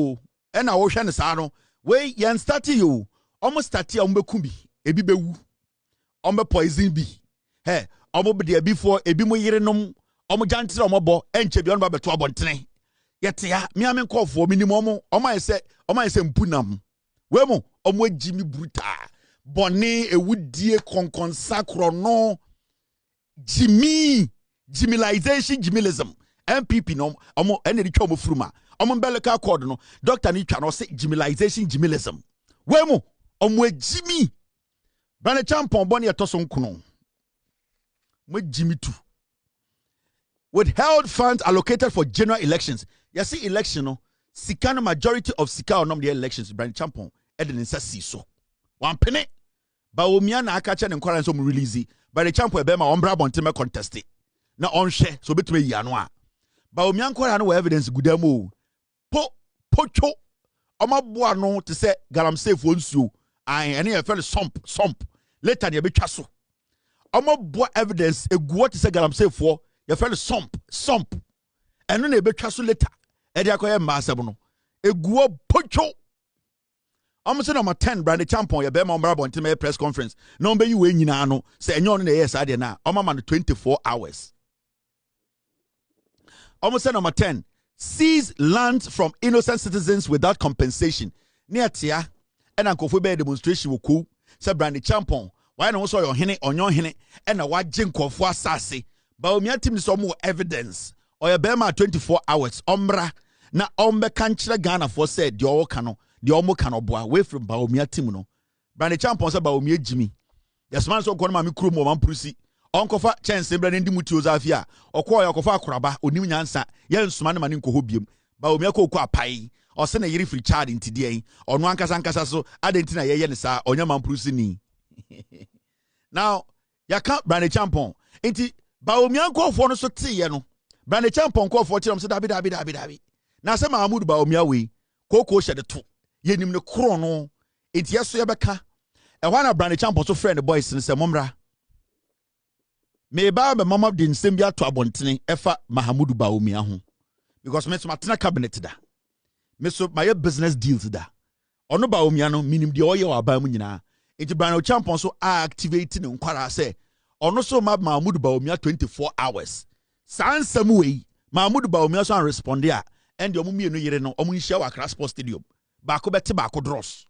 and I ocean sano we yan start you almost start here kumbi ebi bewu ombe poison bi he omo be before ebi mo yerenom omo jantre omo bo enche bi on ba beto abontene yete ya mi ame nkofo minimum omo ese mpunam we mo omo agimi bruta boni ewudie konkonsa no jimilism MPP no omo ene di twa omo furuma umbilical cord no doctor ni twa no say jimilism we mo omo jimi Bryan Acheampong boni etoso nkono mo jimi tu withheld funds allocated for general elections you see election no sika no majority of sika on the elections Bryan Acheampong edensa si so one penny Bawumia na akache Tenkorang so mo release Bryan Acheampong e be ma ombra bonteme contest na onhwe so betwe yi ano a Bawumia Nkora no evidence gudamo pocho omabua no to say galamsey for nsuo and e fell sump later they be twa so omabua evidence eguo to say galamsey for you fell sump and no be twa so later e dey akoye mbasem no eguo pocho almost number 10 Bryan Acheampong ye be ma ombra bonteme press conference no be yi we nyina no say enyo no na yes ade na omama no 24 hours almost number 10 seize land from innocent citizens without compensation. Near Tia, and Uncle Fube demonstration will cool. Said Bryan Acheampong. Why no so your henny on your henny and a white jinko for sassy. Bawumia team some more evidence. Or your bema 24 hours. Ombra na ombe kanchira Ghana for said the omo cano boy away from Bawumia team no. Bryan Acheampong said Bawumia Jimmy. Yes, man so konama mi krum o man prusi. Onkofa chance mbra ndi muti ozafia okwa yakofa akoraba onim nyansa ye nsuma ne mane nkoho biem Bawumia ko apai or send a yeri free child in today, or no ankasa so adentina yenisa, or your man prusini. Now, ya can't brand a champon. Inti Bawumia call for no so tea, no. Brand a champon call for Chum, so dabi. Now, some Mahmoud Bawumia we, Koko shed the two. Yenim the chrono, it's yes, so yabaka. And one of brand a champon so friend the boys and say, Momra. Me ba be mama din sembia to abontene efa Mahamudu Bawumia ho because me so matena cabinet da me so my business deals da ono Bawumia no minim de oye wa ba mu nyina enti Bryan Acheampong so activate ne nkwara say ono so Mahamudu Bawumia 24 hours sansam we Mahamudu Bawumia so respond ya and omo mienu yere no omo nhia wa Accra Sports Stadium ba ko beti ba ko dross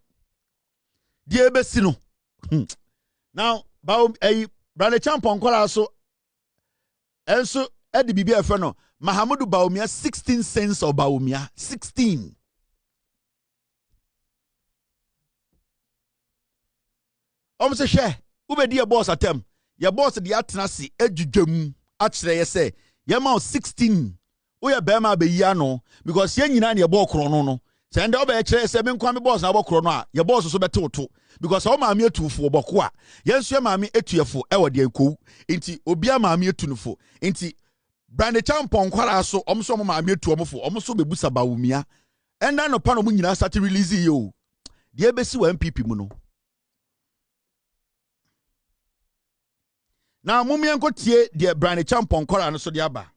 die ebesi no now Bryan Acheampong kwara so and so at the BBF no Mahamudu Bawumia 16 cents of Bawumia 16. Say share ube dia boss atem your boss the atnasi edjudwam achre ye say ye ma 16 we be ma be ya no because ye nyina na ye bo kro no say nda obe kire say me nkwa me boss na bo kro no a ye boss so betewoto because o maami etufo boko a yenso maami etuefo e wo de enko nti obia maami etunufo nti Bryan Acheampong kwara so omso maami etu omfo omso bebusa Bawumia enda no pa no mu nyina start release yo de ebesi wa MPP mu no na mumie nkotie de Bryan Acheampong kwara no so de aba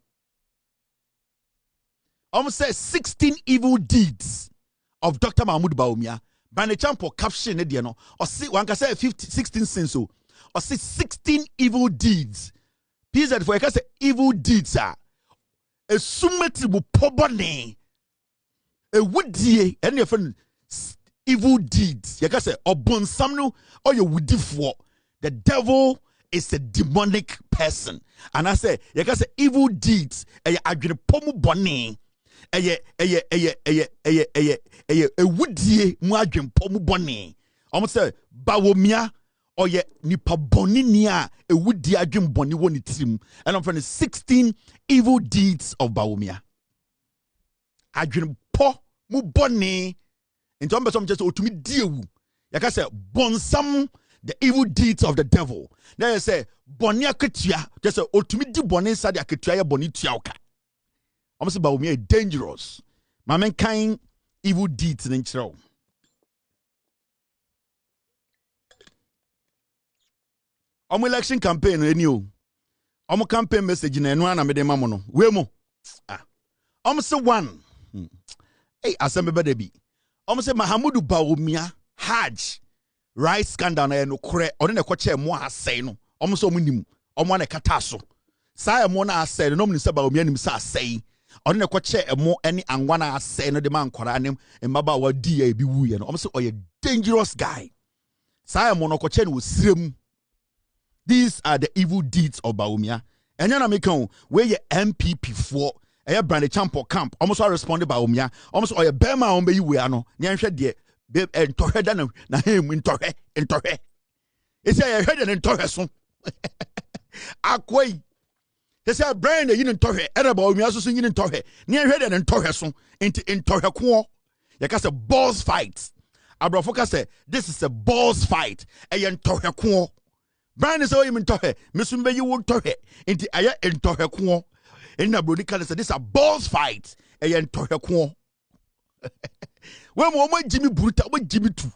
say 16 evil deeds of Dr. Mahamudu Bawumia. Bryan Acheampong caption ne no or see one can say 16 sins so or see 16 evil deeds. PZ for you can say evil deeds are a sumetibu pobone a woodie and your friend evil deeds. You can say obonsamno or your woody for the devil is a demonic person. And I say you can say evil deeds a pomu bonne. A woodie muadwem pomu boni. Almost say Bawumia or ye nipa boninia a woodie adwem boni woni trim. And I'm from 16 evil deeds of Bawumia. Adwem po mu boni. In terms of some just to me deal. You can say bonsam the evil deeds of the devil. Then you say bonia ketia just say ultimate di boni sa dia ketia boni tiauka. I'm saying Bawumia dangerous. My mankind evil deeds in Chiro. Election campaign renew. Campaign message in one made mamono. Wemo. Say one. Hey, Asante baby. Say Mahamudu Bawumia Hajj rice scandal na no kore or na kwache mo asay no. Say omunim. Na kataso. Sa mo na asay no mni se Bawumia nim sa asay. On the kwache emo any angwana say no the man koranim and maba wa di bi wu ye no say a dangerous guy. Sa mo no kwache no sirem. These are the evil deeds of Bawumia. And yana mekon where ye MPP for a Bryan Acheampong camp almost all responded Bawumia almost all your bema on be we ano nyanhwe de entohe da na him entohe it's a head and entohe so akwai. They say Bryan yin ntohwe era Bawumia so yin ntohwe ne hwede ne ntohwe so enti ntohwe ko ye ka say balls fight abrofo ka say this is a balls fight e ye ntohwe ko Bryan say yin ntohwe mesum be yi wo ntohwe enti aye ntohwe ko ina brodi ka say this is a balls fight e ye ntohwe ko we mo jimi bruta mo jimi tu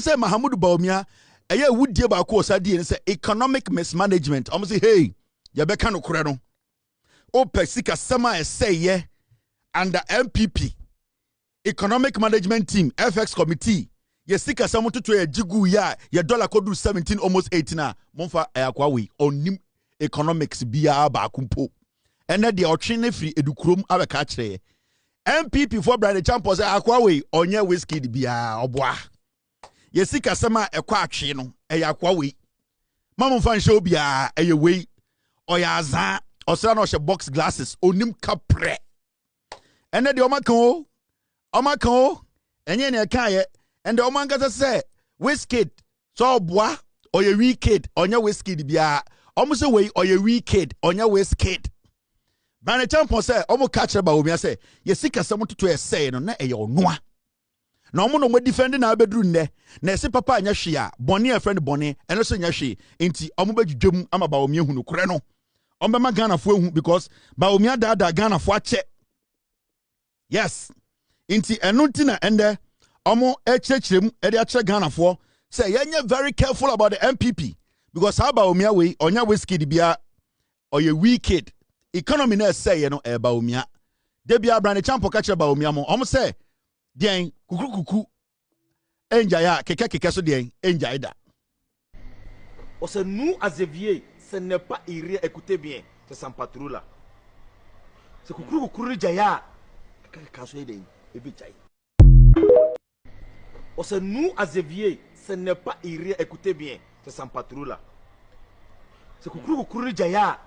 say Mahamudu Bawumia eye wudie ba ko osadie ne say economic mismanagement say hey ya beka no kure no opesika sama eseye under MPP economic management team FX committee ye sika samu tutu ya jigu ya dollar kodu 17 almost 18 na monfa akwa we onim economics bia ba kumpo ene de otwene free edukrom abeka kire MPP for Bryan Acheampong say akwa we onye whiskey bia oboa ye sika sama ekwa atwe no akwa we mamfa nsho bia we Oyaza, Osra no she box glasses, onim kapre. Ene de omako, enye ne kaye, and the omanga say, whiskey, so bois, or your wee kid, on your whiskey bia, almost away, or your wee kid, on your whiskey. Bryan Acheampong say omo catch Bawumia say ye sika some to say no na e yo noa. Na omo no mo defend na abedru nne na ese papa anya hwe a bone a friend bone eno so nya hwe enti omo badwudwam ama Bawumia hu no kore no omo be ma Ghana fo hu because Bawumia da Ghana fo ache. Yes, enti eno ntina ende omo echechirem e de ache Ghana fo say yenye very careful about the MPP because how Bawumia we onya whiskey di bia or ye wicked economy na say you know e Bawumia de bia Bryan Acheampong ka kire Bawumia mo omo say den kukukuku enja ya keke so den enja ida. On se nous Azevier ce n'est pas irer écouter bien c'est sans patrouille là c'est kukuku jaya keke so den e bi jai. On se nous Azevier ce n'est pas irer écouter bien c'est sans patrouille là c'est kukuku jaya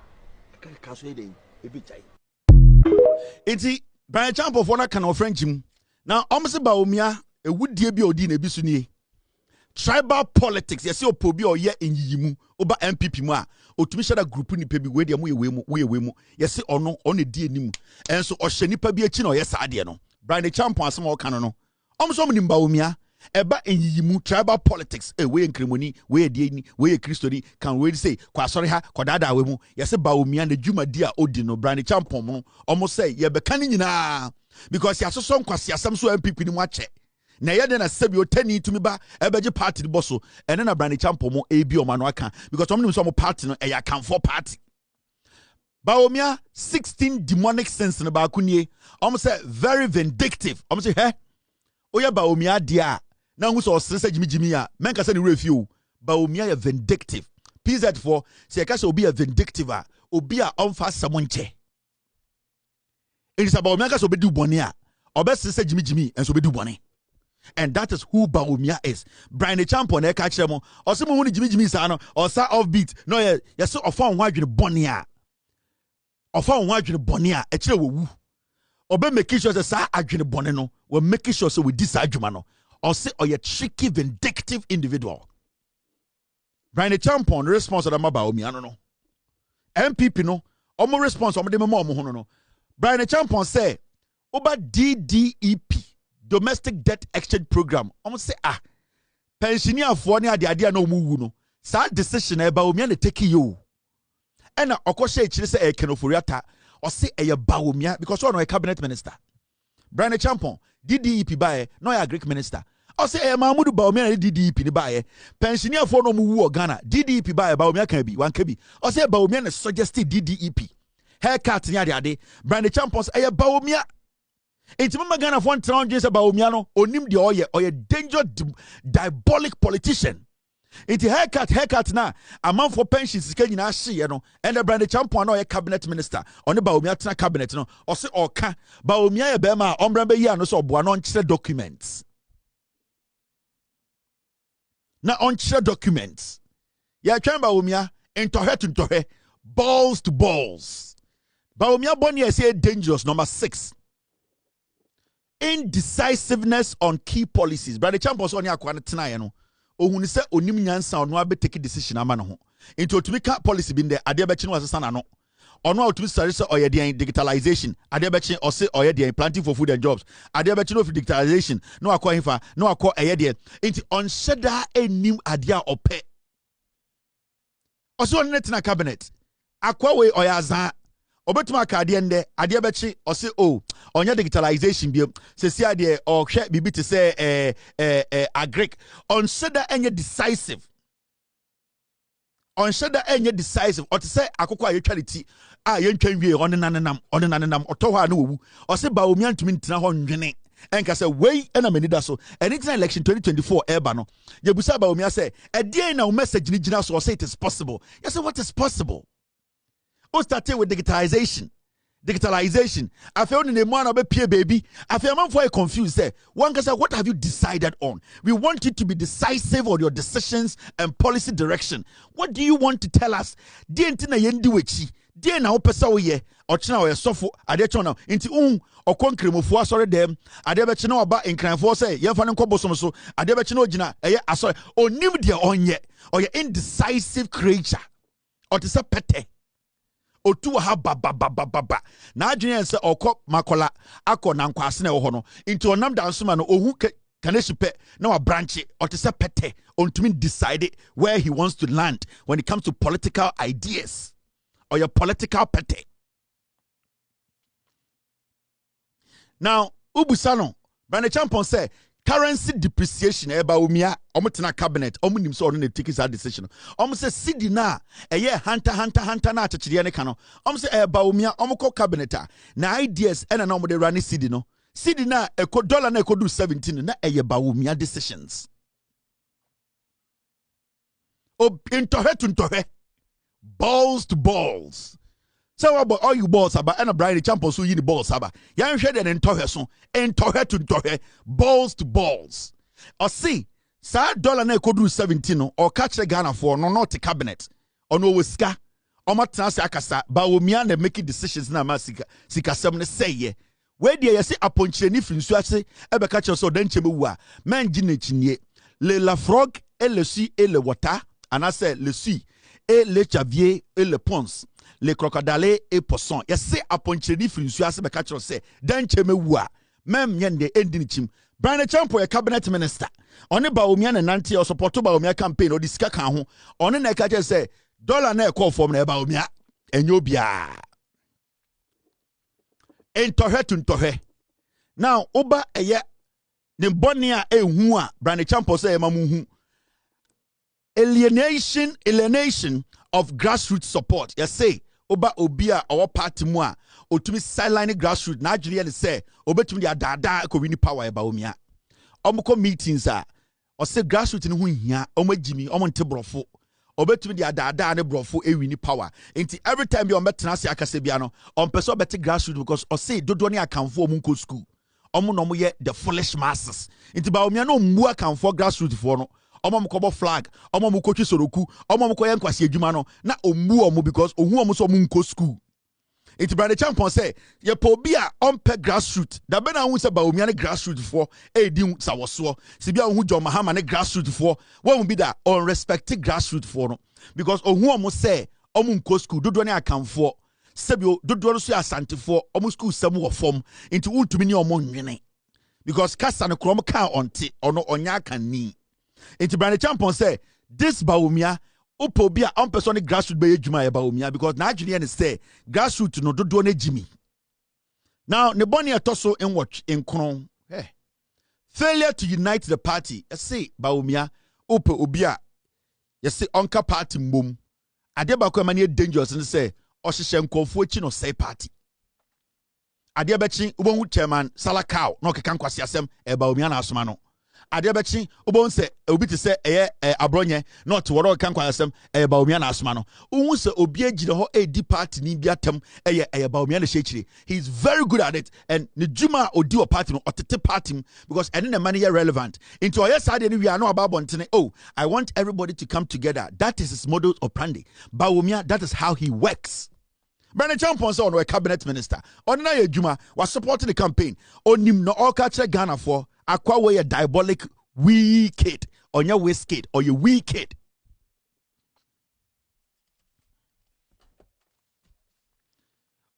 keke so den e bi jai. Enti Bryan Acheampong for na kan of French him. Now, almost Bawumia, a would dear be or din a bisuni. Tribal politics, yes, or pobi or ye in yimu, oba MPP ma, or to me share a group in the baby where the way, yes, or no, on a dear nimu. And so, or shenipa be a chino, yes, I dear no. Bryan Acheampong and some more canon. Almost so many Bawumia, eba in yimu, tribal politics, a way in Cremoni, way a dini, way a Christoni, can we say, Quasori ha, Kodada wemu, yes, a Bawumia, the Juma dear Odino, Bryan Acheampong, almost say, ye be canning na. Because he has some kwasi asam so MPP ni mwache na ye na sebi o tani to me ba ebeje party bosso and then Bryan Acheampong mo ebi o mano aka because some some party no e ya kan for party Bawumia 16 demonic sins na ba kunie almost say very vindictive almost say he oya Bawumia dia na hu so sese jimi a men ka say ni refi Bawumia ya vindictive PZ for say ka say obi a vindictive a obi a onfa someone che. It is about Bawumia so be do bonia or best say Jimmy and so be do bonnie. And that is who Bawumia is. Bryan Acheampong e catch them or some who Jimmy sano or sa offbeat. No, yes, so of one wide bonia. Of one wide bonia, a chill woo. Or be making sure that sa adwene boneno, we're making sure so with this argument or say or a tricky, vindictive individual. Bryan Acheampong response to the Bawumia no. MPP no, or more response or more no. Bryan Acheampong say, "Oba DDEP, Domestic Debt Exchange Program." Almost say, pensioner for ni ade no mu no. Sa decision e Bawumia na take you. And na okoshe chire say e kenoforiata, or say e Bawumia because one no a cabinet minister. Bryan Acheampong, DDEP bae, no a Greek minister. Or say e Mahmoud Bawumia na DDEP ni bae. Pensioner for no mu wu Ghana, DDEP bae Bawumia kan bi, wan kan bi. Or say Bawumia na suggested DDEP. Haircut ni ade Bryan Acheampong say Bawumia enti mama Ghana for town just Bawumia no onim de oye dangerous diabolic politician enti haircut na amount for pensions sika nyina hye no and the Bryan Acheampong na oye cabinet minister on the Bawumia tena cabinet no o say oka Bawumia ye be ma ombra be yi no so oboa no nkyere documents na onkyere documents ya twan Bawumia ntohe balls to balls. Bawumia Bonia say dangerous. Number 6. Indecisiveness on key policies. Bryan Acheampong so nya kwa tena no. Ohunu se onim nyansa ono abe take decision ama no ho. Into otumika policy bin there ade be chi no asesa na no. Ono otumi sare se oye den digitalization. Ade be chi o se oye den planting for food and jobs. Ade be chi no digitalization. No akwa hifa, no akwa eye den. Into on sheda enim ade a ope. Oso on net na cabinet. Akwa we oyazan obetuma ka ade ende ade bechi o se onya digitalization bi se si ade o hwe bibi te se agric on sheda enye decisive on sheda enye decisive o te se akoko ayetwariti a yentwan wie on nanenam oto ho na owu o se Bawumia ntumi ntina ho nwene enka se wei na menida so anytime election 2024 eba no yebusa Bawumia se edie na o message ni gina so o say it is possible. You say what is possible? We started with digitalization. I feel in the morning about peer baby. I feel I'm very confused. Say, one can say, what have you decided on? We want you to be decisive on your decisions and policy direction. What do you want to tell us? Dientina yendiwechi. Dien na opesa oye. Ochina oye sofo. Ade chona. Inti okonkremofo asore dem. Ade be china oba nkranfo say yemfa ne nkobosom so. Ade be china ogina eye asore. Onim de onye. Oye indecisive creature. Otisa pete. otu ha ba na adwene se okọ makola akọ na nkwase na wo no into onam dansoma no ohu kaneshipe na wa branch or to say pete ontumi decide where he wants to land when it comes to political ideas or your political pete. Now ubusano Bryan Acheampong say currency depreciation Bawumia omutena cabinet omunim so no take that decision say cedi na hunter na achechire ne kano say Bawumia omko cabinet na ideas na omde run cedi no cedi na dollar na do 17 na Bawumia decisions ntohe balls to balls. So about all you balls about and Bryan Acheampong so you the balls aba. Ya nhwe de ntohwe so ntohwe to ntohwe balls to balls. Or see sa dollar na ekodu 17 no or catch the Ghana for no not cabinet or no wiska or matna se akasa Bawumia na making decisions na masika sikasem ne say ye. Where dey you say aponchire ni finsu ase ebe catch so dan chemewu a man gine chinye le la frog et le si et le water and I say le si et le chavier et le ponce le crocodile et poisson. Ya se aponcheni frinsu ase be ka kiro se dan chemewu a mem nyende endini chim. Bryan Acheampong cabinet minister. Oni Bawumia na nante o support Bawumia campaign o disika kan ho. Oni na ka kire se dollar na e call form na Bawumia enyo bia. Entohe to ntohe. Now oba eye ne boni a ehu a Bryan Acheampong say mamuhu. Alienation of grassroots support. You say oba obia our party mu a otumi sideline grassroots na adwene say obetumi dia dada ko wini power e Bawumia. Omko meetings a o say grassroots ne ho hia omagimi omonte brofo obetumi dia dada ne brofo e wini power. Enti every time you ombetena se akase bia no ompeso beti grassroots because o say dodo ne akanfo omunko school omo no mo ye the foolish masses. Enti Bawumia no mmu akanfo grassroots for no omo mkobo flag omo mkochi soroku omo mkoye nkwasi adwuma no na omu omo because ohu omo so munko school. Iti Bryan Acheampong say ye po bi a ompe grassroots da be na hu se Bawumia ne grassroots for di sawoso si bia hu John Mahama ne grassroots for won bi da on respected grassroots for no because ohu omo say omo nko school dodo ne akanfo sebio dodo so Asante for omo school sam wo fom into ultumi ne omo nwene because kasa ne krom kan onte ono onya kan ni. Enti Bryan Acheampong say this Bawumia upo bia on person grassroots be ejuma e Bawumia because na adwene ne say grassroots no dodo na jimi. Now ne boni etoso in watch in kron failure to unite the party. You say Bawumia upo obia you say onka party mbom ade ba ko mani dangerous and say ohihye nkofo chi no say party ade bechi ubonhu chairman Salakao no keka nkwasi asem e Bawumia na asoma no ade bechi ubon se obi te se abronye not woro kan kwasem Bawumia na asoma no unhu se obi agire ho edi party ni bia tem Bawumia na shechire. He is very good at it and ne juma odi o party no otete party because any the money relevant into oya side ni we are no about bontene. Oh, I want everybody to come together. That is his modus operandi. Bawumia, that is how he works. Bryan Acheampong say on a cabinet minister on na juma was supporting the campaign onim no all catch Ghana for akwa way a diabolic wicked on your wicked or you wicked.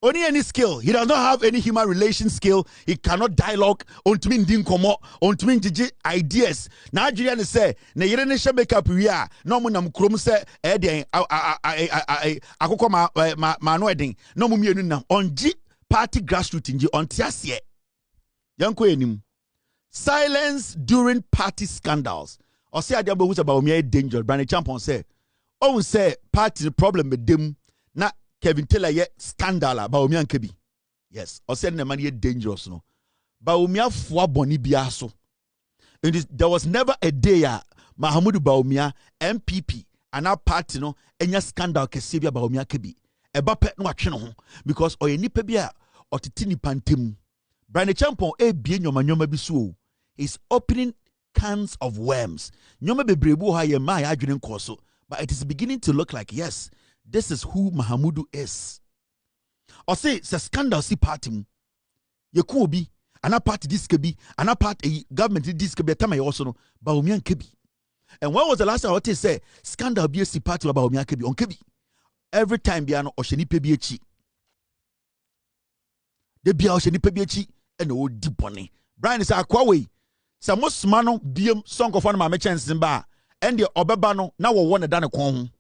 Only any skill. He does not have any human relation skill. He cannot dialogue. On to mean dinkomo. On to mean ideas. Now Julian say, "Ne yere ne shebe kapuya. No mo nam krom se eden akoko ma no eden. No mo mienu nam on G party grassroots nji on tiasie. Yanko enim. Silence during party scandals. Or say adiabo who say Bawumia danger. Bryan Acheampong say, "Oh say party problem with them na." Kevin Taylor ye scandal Bawumia nkebi. Yes, or said the man ye dangerous no. Bawumia fwa boni bia so. There was never a day Mahamudu Bawumia MPP and our party no enya scandal kesebia Bawumia kebi. Eba pet no atwe no ho because oye nipa bia otitini pantem. Bryan Acheampong bie nyoma bi so. He's opening cans of worms. Nyoma bebrebu ha ye ma ya adwene nkoso. But it is beginning to look like yes. This is who Mahamudu is. Or say, it's a scandal, see party. You could be, and a party this could be, and a party government this could be a time I also know, Bawumia Kebi. And when was the last time I say, scandal be a see party about Bawumia Kebi on Kebi? every time biano osheni pebiechi. De bia osheni pebiechi and o dipone. Bryan is a kwawe. Sa most mano biem song of one my chance ba and the obebano now one done a con.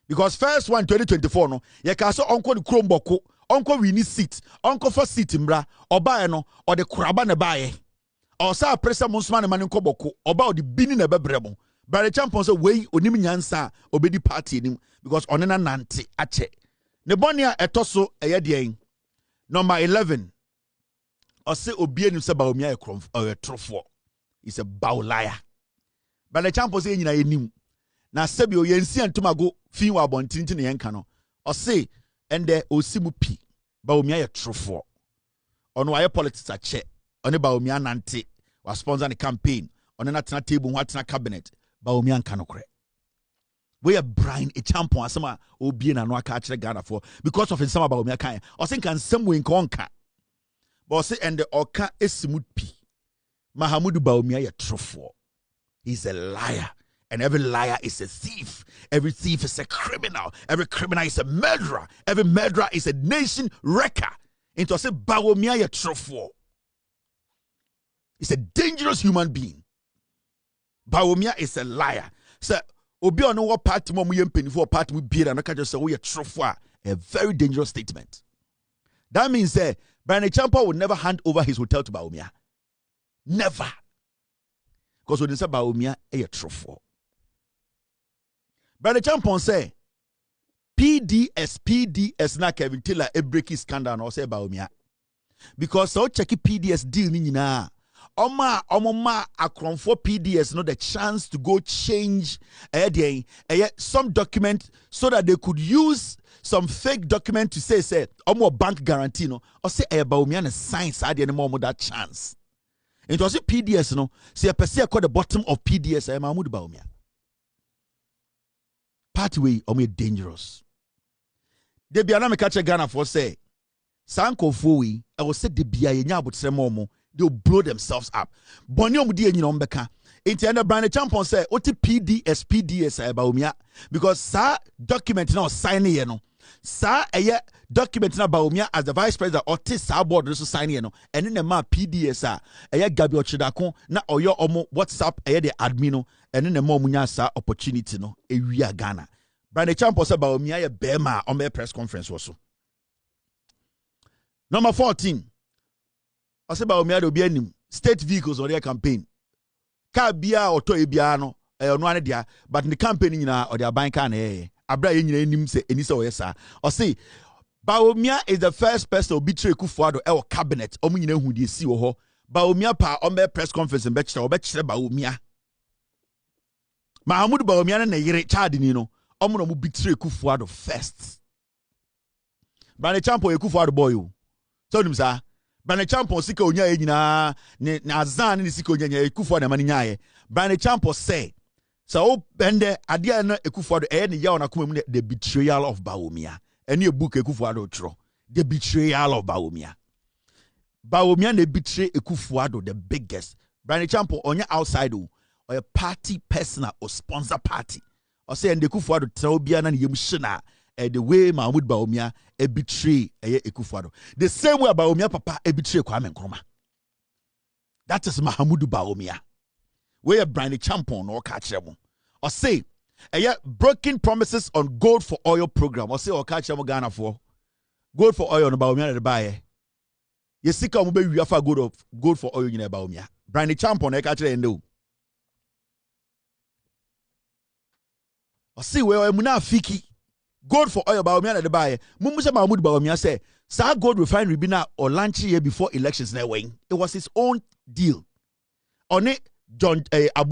Because first one 2024 no, ye ka so uncle the chrome boko, uncle we need seat, uncle for seat mbra, or buy no, or the craba ne buy. Or sa pressure musman man in koboko, about the binning a bebremo. By the champions away, onimi nyansa, obedi party nim, because onena nanti ache. Nebonia etoso ayedien. Number 11. Or say obien se Bawumia a trofo. It's a bow liar. By the champions say in a nim. Na sebi oyensi antumago fi wa bontinti ne yenka no. Or say and there osimu pi. Bawumia a trofo. Ono aye politics ache. One Bawumia nante was sponsor the campaign. On na table what na cabinet. Bawumia nkanokre. We are Bryan Acheampong asema obi na no aka akere Ghana for because of some Bawumia kan. O say kan some we nkonka. But say and the oka esimu pi. Mahamudu Bawumia ye trofo. He's a liar. And every liar is a thief. Every thief is a criminal. Every criminal is a murderer. Every murderer is a nation wrecker. Into say Bawumia ye trofo. He's a dangerous human being. Bawumia is a liar. So obi ono what party mo yem penifo party we beer and just say we a trofo. A very dangerous statement. That means that Bryan Acheampong would never hand over his hotel to Bawumia. Never. Because when they say Bawumia a trofo. Bryan Acheampong say PDS na Kevin Taylor a breaking scandal or say Bawumia. Because so check PDS deal ni na. Oma for PDS no the chance to go change some document so that they could use some fake document to say bank guarantee no or say Bawumia na science had any more that chance. It was a PDS no say a person called the bottom of PDS Mahmoud Bawumia. Party way dangerous. They be aname catch Ghana for say Sanko Fowi I will say the bia nya abotre momo they'll blow themselves up. Bonnie omudi enyi no mbeka. Inti enda Bryan Acheampong say oti PDS Bawumia because sa document na sign here no. Sa document na Bawumia as the vice president oti sa board so sign here no. Ene ne ma PDS Gabi Ochidako na oyo omo WhatsApp the admin no ene ne ma omunya sa opportunity no ewia Ghana. Bryan Acheampong say Bawumia ye bema on my press conference also. Number 14. I say Bawumia do be anim state vehicles on their campaign. Car bia or toy bia no no dia but in the campaign nyina or their bank car na abra ye nyina anim say enisa oyesa. I say Bawumia is the first person to betray Kufuado e cabinet. Omo nyina hu die si wo ho. Bawumia pa on be press conference be kire Bawumia. Mahamudu Bawumia na yire child ni no. Omo no mu betray Kufuado first. Bryan Acheampong e Kufuado boy o. So nim sa Bryan Acheampong sika onya nyina ne azan ne sika onya Kufuado na mani nyaaye. Bryan Acheampong say so bende ade na Kufuado ne yawo na koma mu the betrayal of Bawumia. Ene book Kufuado tro. The betrayal of Bawumia. Bawumia ne betray Kufuado the biggest. Bryan Acheampong onya outside or a party personal or sponsor party. Or say ende Kufuado tell bia na yem shina the way Mahmoud Bawumia betray Kufuado. The same way Bawumia papa betray Kwame Nkrumah. That is Mahmoud Bawumia. Where Bryan Acheampong or catch them. Or say broken promises on gold for oil program. Or say or catch them Ghana for gold for oil on Bawumia the buy. You see come be we have gold for oil in Bawumia. Bryan Acheampong catch them no. Or see where muna fiki gold for oil Bawumia the buy. Mumusa Mahmoud Bawumia say sa gold refinery be na or launch year before elections na wing. It was his own deal. On it John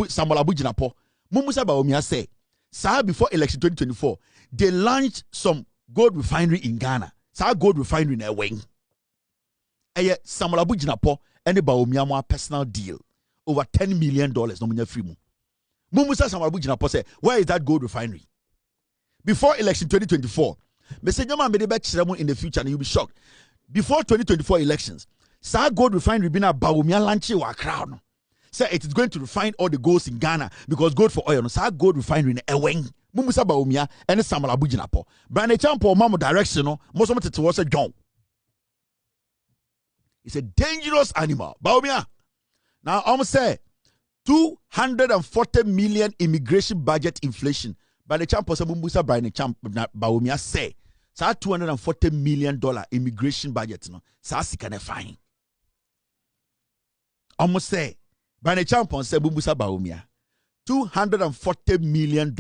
Samuel Abu Jinapo. Mumusa Bawumia say sa before election 2024 they launched some gold refinery in Ghana. Sa gold refinery na wing. Samuel Abu Jinapo and the Bawumia more personal deal over $10 million no munya free mu. Mumusa Samuel Abu Jinapo say where is that gold refinery? Before election 2024, in the future and you'll be shocked. Before 2024 elections, sa gold refinery been a Bawumia lanchi wa crowd. say it is going to refine all the golds in Ghana because gold for oil. No, say gold refinery in Ewing. Mumusa Bawumia and Samala Bujinapo. Bryan Acheampong Mamo direction. No, most of it was a John. It's a dangerous animal. Bawumia. Now, I'm say 240 million immigration budget inflation. But the Acheampong say Mumusa Bryan Acheampong Bawumia say. So $240 million immigration budget. No, so I can fine. Almost say, Bryan Acheampong say Mumusa Bawumia, $240 million.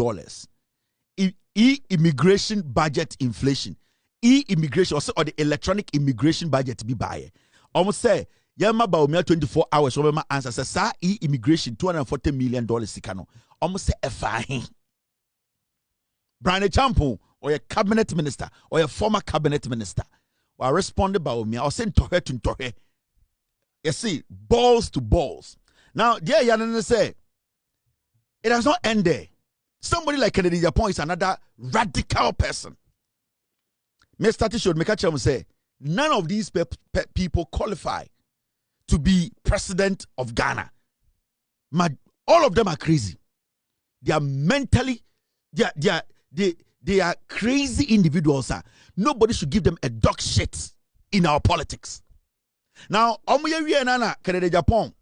Immigration budget inflation. Immigration or the electronic immigration budget be by. Almost say, Yama Bawumia 24 hours. So my answer says, "Sa immigration $240 million sikano." Almost say a fine. Bryan Acheampong or a cabinet minister or a former cabinet minister, or responded Bawumia or sent to her to her. You see, balls to balls. Now, dear Yanan say, it has not ended there. Somebody like Kennedy Acheampong is another radical person. Mr. T-shirt make a say, none of these people qualify to be president of Ghana. All of them are crazy. They are mentally, they are crazy individuals. Nobody should give them a dog shit in our politics. Now, Omoye Nana Kennedy Acheampong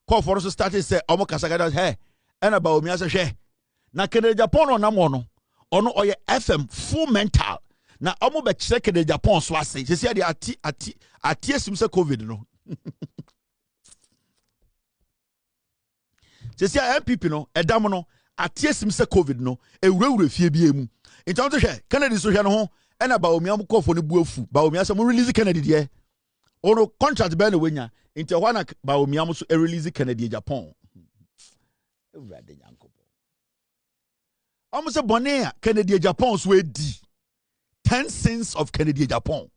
call for us to start to say Omo Kasagada hey and about me as a share. Now Kennedy Acheampong on Namono ono oye FM full mental. Now Omo be check Kennedy Acheampong so say say the ati sim say COVID no. Say MPP no edam no ati sim say COVID no ewurawura fie bi emu. Nti to hwe Kennedy so hwe no ho and about me am call for no buafu. Bawumia say mo release Kennedy there. Ono contract be na wenya nti ho na Bawumia so release Kennedy Acheampong. Ewurade nyankopo. Omo se bone Kennedy Acheampong so edi 10 sins of Kennedy Acheampong.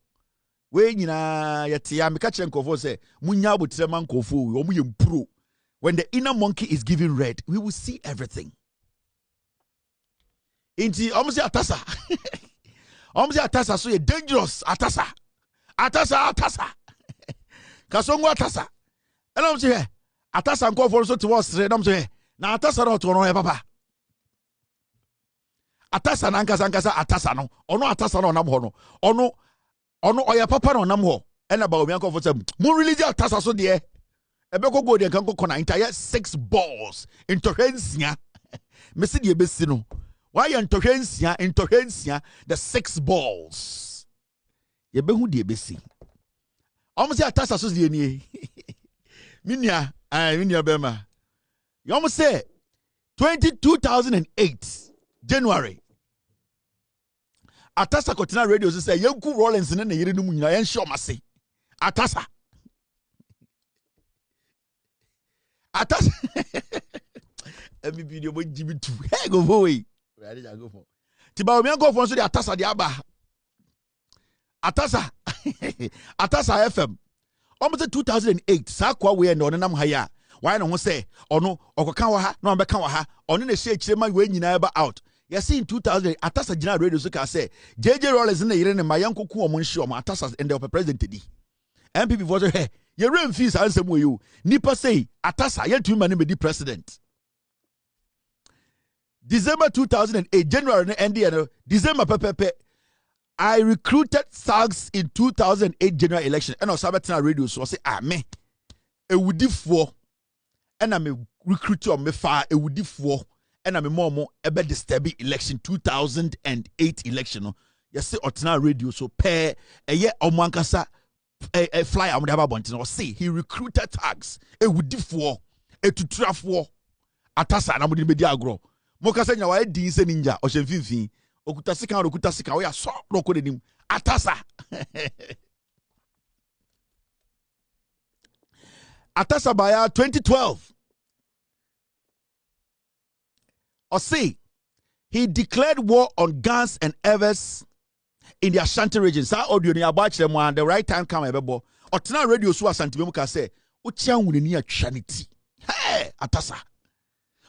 We nyina yete ya meka kire nkofo se munya abotrema nkofo omo ye mpro. When the inner monkey is giving red, we will see everything. Inti omo se atasa. Omo se atasa so ye dangerous atasa. Atasa. Kasongo atasa. Ela omo se atasa nkofo so te was re na omo se na atasa na oto no e papa. Atasa na nkasa atasa no. Ono atasa na onam ho no. Ono oya papa na onam ho. Ena Bawumia nkofo se mo release atasa so de Ebeko go de kan kokona entire 6 balls into hensia. Mesi de ebesi no. Why into hensia the 6 balls. Ye behu de ebesi. Omo se atasa so de nie. Minia bema. You almost say 2008 January. Atasa Kotina Radio say Yanku Rollins ne yere no mu nyina yen show mase. Atasa every video mo jibi tu. Hey go for way. Ready to go for. Ti Bawumia go for so the atasa de aba. Atasa FM. Almost 2008 sa kwa we no nam ha ya. Why no say ono okoka wa ha no beka wa ha. Ono na share chire man we nyina eba out. You see in 2008 atasa gina radio so ka say JJ Rollins na yire ne mayankoku omo nhye omo atasa and the president di. MPP for say hey you run fees answer mo you. Nipa say atasa yentu mane be di president. December 2008 January and December pepe I recruited thugs in 2008 general election and Asante radio so say me e wudifo and I me recruit on me fa e wudifo and I me momo ebe disturb election 2008 election no you say Otena radio so pair eye omankasa a flyer am daba bontin or say he recruited thugs e wudifo e tutrafo atasa na mo di media agro mo ka senya wa di nse ninja o hemfimfin okuta sika we aso roko denim atasa atasa by 2012 or say he declared war on guns and Evers in the Asante region. Sa audio ni about them when the right time come ebebo. Otena radio so Asante be mu ka say ochia hunani atwaniti. Hey atasa.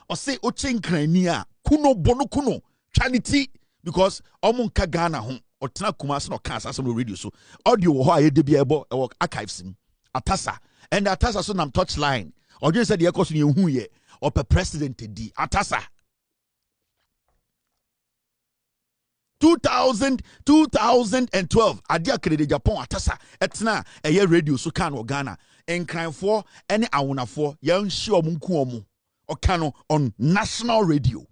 Or say ochin krani a kuno bono kuno twaniti because omunka Ghana ho Otena Kumasi no ka asase no radio so audio ho a ye de bi ebo archives him atasa and atasa so nam touch line Ojo said the cause you who ye or president di atasa 2012 adia krede Japan atasa etna eye radio so kan o Ghana enkranfo ene awonafo yan hye omunku omu okano on national radio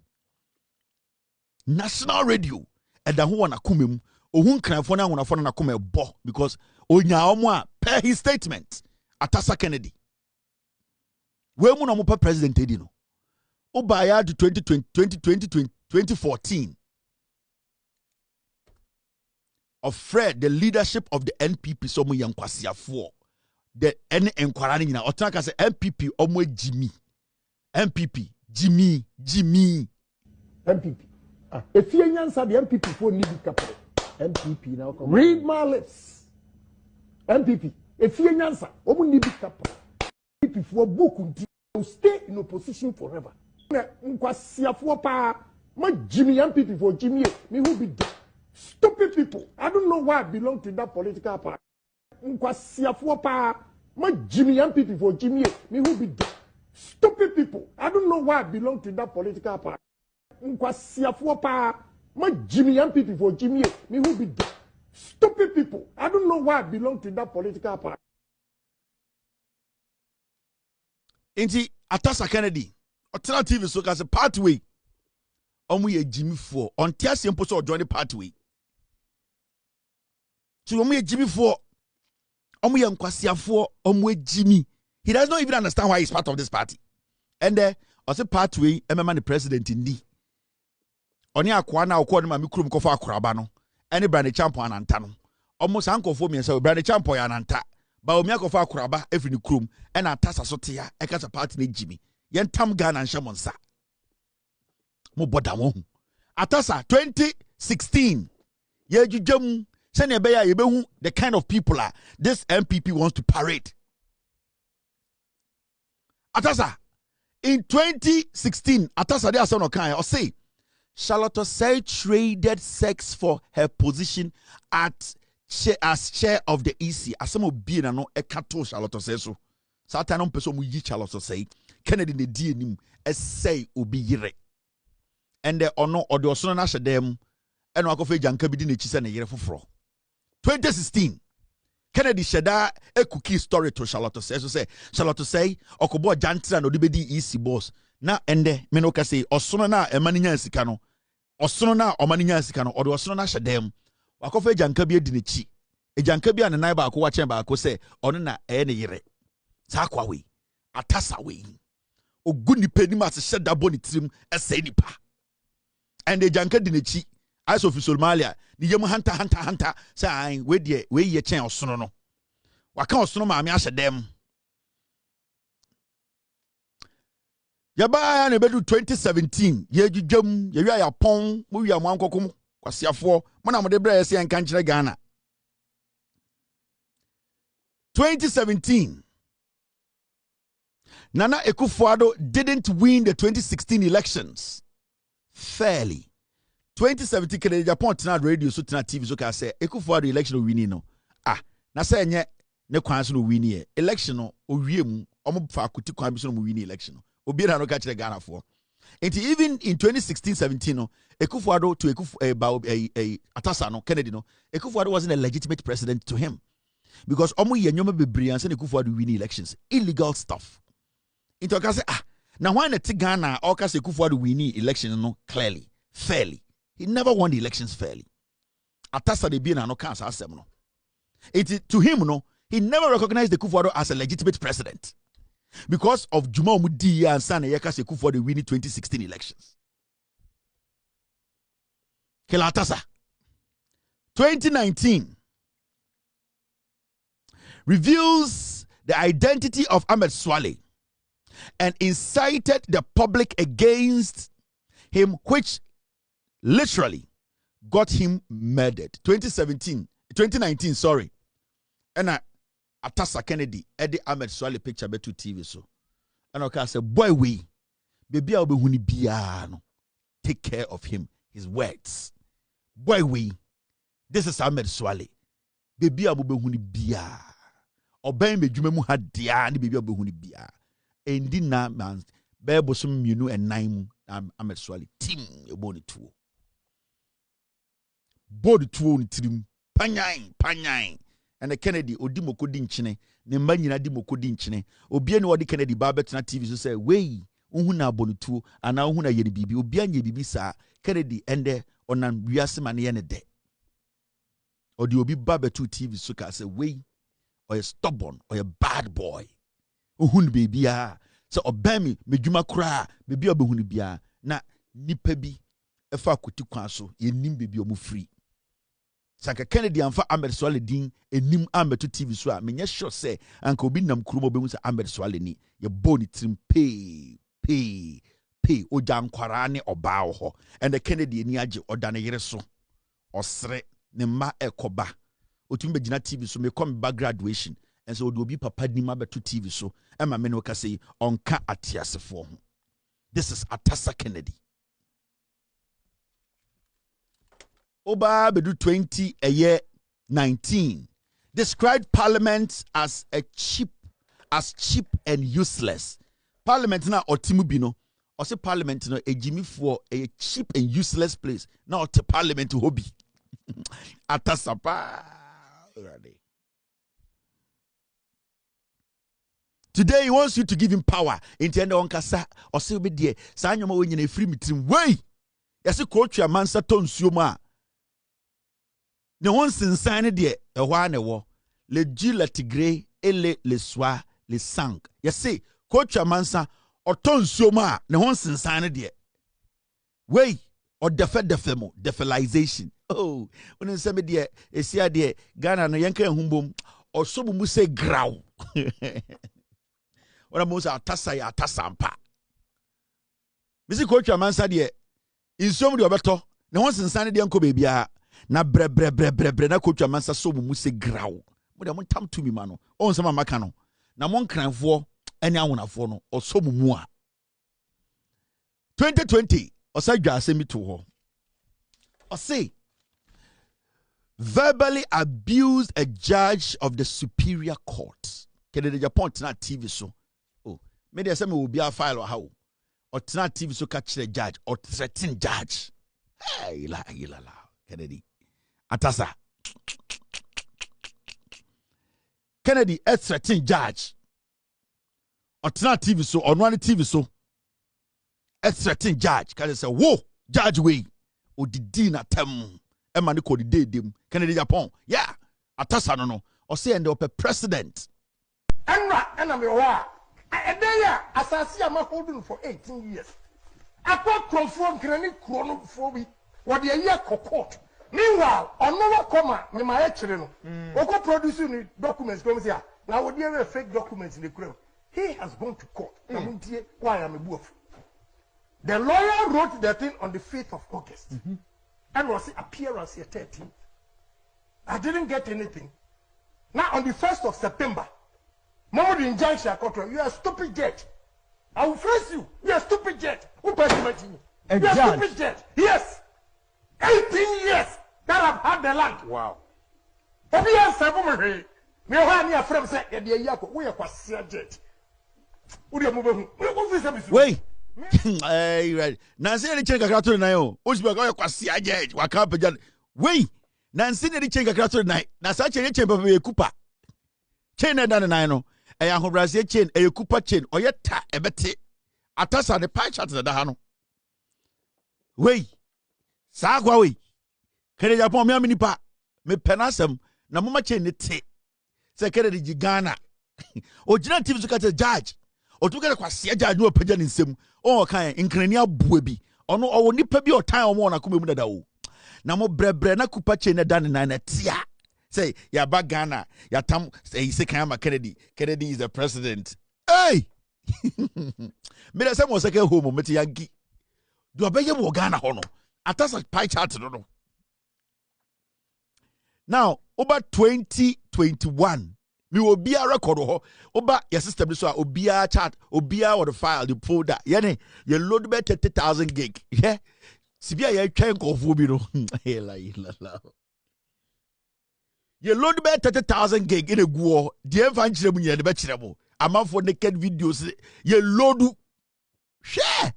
eda ho na kumem ohun kranfo na awonafo na koma ebo because onya omo a per his statement atasa Kennedy we mu no mo president edi no obaya to 2014 of Fred, the leadership of the NPP, so mu yankwasiafo. The any enkwara nyina otanka say NPP omo Jimmy. NPP Jimmy. MPP. If you answer the MPP for need capital. MPP now come. Read my lips. MPP. If you answer, omo need capital. MPP for book to stay in opposition forever. Nkwasiafo pa ma Jimmy MPP for Jimmy. Me who be dead. Stupid people. I don't know why I belong to that political party. Nkwasiafo pa ma Jimmy MPP for Jimmy. Me who be dead. Stupid people. I don't know why I belong to that political party. Nkwasiafo pa ma Jimmy MPP for Jimmy. Me who be dead. Stupid people. I don't know why I belong to that political party. Inti atasa Kennedy. Alternative so as a pathway. Omu ye Jimmy for on tiasi mpo so join the pathway. So omu ye Jimmy for omu ye nkwasiafo omu ye Jimmy. He does not even understand why he's part of this party. And also pathway emema the president ndi. Oni akwa na okwo ma mikrum kofa akoraba no. Ene Bryan Acheampong ananta no. Omu sankofo miensa Bryan Acheampong ya ananta. Bawumia kofa akoraba efri ni krum ena atasa so te ya ekasa party na Jimmy. Yentam Ghana nshamonsa. Mo boda mo atasa 2016 ye jujam sene beya ye behu the kind of people this MPP wants to parade. Atasa in 2016 atasa dey aso no kan o say Charlotte say traded sex for her position as chair of the EC. Asemo bi na no e kato Charlotte say so satan no person mu yi Charlotte say Kennedy ne die nim e say obi yire. And the ono or the osono na shedem eno akofe janka bi di na chi se ne yire foforo 2016 Kennedy sheda a cookie story to Charlotte say Charlotte say okobo jantra no de bedi EC boss na ende me no ka say osono na emani nya sika no osono na omani nya sika no or the osono na shedem akofe janka bi di na chi e janka bi an nan ba akwa chen ba akọ say ono na e ne yire sa kwa we atasa we oguni penim as sheda boni trim ese nipa. And the janka dinechi as of Somalia, the yam hunter, say, we ye chen or sono. Waka osono ma mi ashe dem. Yaba na bedu 2017, ye jujam, ye ya pon, mu ya mwanko kum, kwasiafo, mona mo de bra yesi anka nkyere Ghana. 2017 Nana Akufo-Addo didn't win the 2016 elections fairly. 2017 Kennedy Japan tena radio so tena TV so ka say Akufo-Addo election winning no. Na say enye ne kwan so no winning election no owie mu omo fa akuti kwan bi so no winning election no. Obi na no ka kire Ghana for. And even in 2016-17 no Akufo-Addo to Atasa no Kennedy no Akufo-Addo wasn't a legitimate president to him because omo ye nyoma bebre an say Akufo-Addo winning elections illegal stuff. Into ka say now when the Ghana or ka say Akufo-Addo winning election no clearly fairly. He never won the elections fairly. Atasa de Bina no cancer asem no. To him no, he never recognized the Akufo-Addo as a legitimate president because of Juma Mudi and Sana Yeka Akufo-Addo winning 2016 elections. Kela Atasa 2019 reveals the identity of Ahmed Swale and incited the public against him, which literally got him murdered. 2019, sorry. And Atasa Kennedy, Eddie Ahmed Swale picture betu TV so. And I say, boy, we baby I'll be huni biano. Take care of him, his words. Boy, we this is Ahmed Swale. Baby I'll be huni bia. Obey me jume mu hadia ni baby I'll be huni bia. endi na man bebo so mienu enan mu ameswale team eboni tuo body tuo ntrim panyan and the Kennedy odi mokodi nchene ne mba nyina di mokodi nchene obie ne odi Kennedy ba betena TV so say wey unhu na abonutuo ana unhu na yene bibi obi anye bibi sa Kennedy ende onan wiase mane ye ne de odi obi ba betu TV so ka say wey or stubborn or a bad boy unhu baby a so obami medwuma kura baby obehunu bia na nipa bi efa akoti kwan so yenim baby omu free Sanka Kennedy amfa Ahmed Swale din enim Ahmed TV so a menye sure say anka obi nam kurum obehun say Ahmed Swale ni ye boni trim pay oja nkwara ne oba wo ho and the Kennedy ni age oda ne yere so osre ne ma ekoba otumi begina TV so me come back graduation and so obi papa ni ma beto TV so e ma me no ka say onka atiasefo ho. This is Atasa Kennedy. Oba bedu 20 a year 19 described parliament as cheap and useless. Parliament na otimu bino or say parliament no a jimmy for a cheap and useless place. Now to parliament hobby. Atasapa. Today he wants you to give him power. Intend on kasa or say be there. Sanyoma when you free meeting. Way. Yes, a coach your mansa ton suma. Ne won sinsane de ehwa ne wo le gi le tigre ele le soa le sang ye say coach amansa oton suoma ne won sinsane de wey or defemo defelization oh when say me de esia de Ghana no yenka ehumbom osobu mu say graw ora mo say atasa ya atasampa bisi coach amansa de insum de obeto ne won sinsane de enko bebia na bre na kotu amansa so mu se graw mo de mo tam to mi ma no on sama maka no na mo nkranfo ene awonafo no oso mu a 2020 osadwa asemi to ho o say verbally abused a judge of the superior court kede de Japan na TV so oh me de say me obi a file ha o tena TV so ka kire judge or threaten judge hey la Kennedy Atasa Kennedy a threatening judge or TV so on one TV so a threatening judge can say whoa judge way or the dinner tem e man ko the dem Kennedy Japan yeah Atasa no or say and the president and I'm wa and there asasi am holding for 18 years akwa confront granny chronophobia what the year court. Meanwhile, on no comma, me my actually no. Producing documents come here. Now would you fake documents in the crime? He has gone to court. Why am I boof? The lawyer wrote the thing on the 5th of August. And was appearance here 13. I didn't get anything. Now on the 1st of September, Mohammed injunction court. You are stupid jet. I will face you. You are stupid jet. Who persuaded you? You are stupid jet. Yes. 18 years that I've had the land. Wow. Obi answer me. Me ho ani afrem say e de yako we kwase jet. Uri amubehu. Wait. Eh right. Nansi ni chenga kakra to na yo. Osbi ka kwase jet. Waka peja. Wait. Nansi ni chenga kakra to na. Na sa chenga chemba be kupa. Chain na dan na no. E ya hobrase chain e kupa chain. Oyeta ebete. Atasa the pie chart da ha no. Wait. Sagwa we kere Japan me aminipa me penasem na mama che ne te se kere di Ghana o gina TV so ka te judge o tu kere kwase judge no pagya ne nsem o kan nkrani abua bi ono o nipa bi o tan o mo na kuma mu dada o na mo brebre na kupa che ne dan na tia say ya ba Ghana ya tam say se kan ma Kennedy is the president hey me da say mo se ke home me te yanki do obeye mo Ghana ho no Atasa pie chart no. Now, over 2021, me will be a record ho. Over your system so obia chart, obia or the file, the folder. Yene, you load be 30,000 gig. Yeah. Sibia ye try go for me no. You load be 30,000 gig in a go. The evangelist mun ye be chiremo. amount for naked videos. Ye lodu. Share.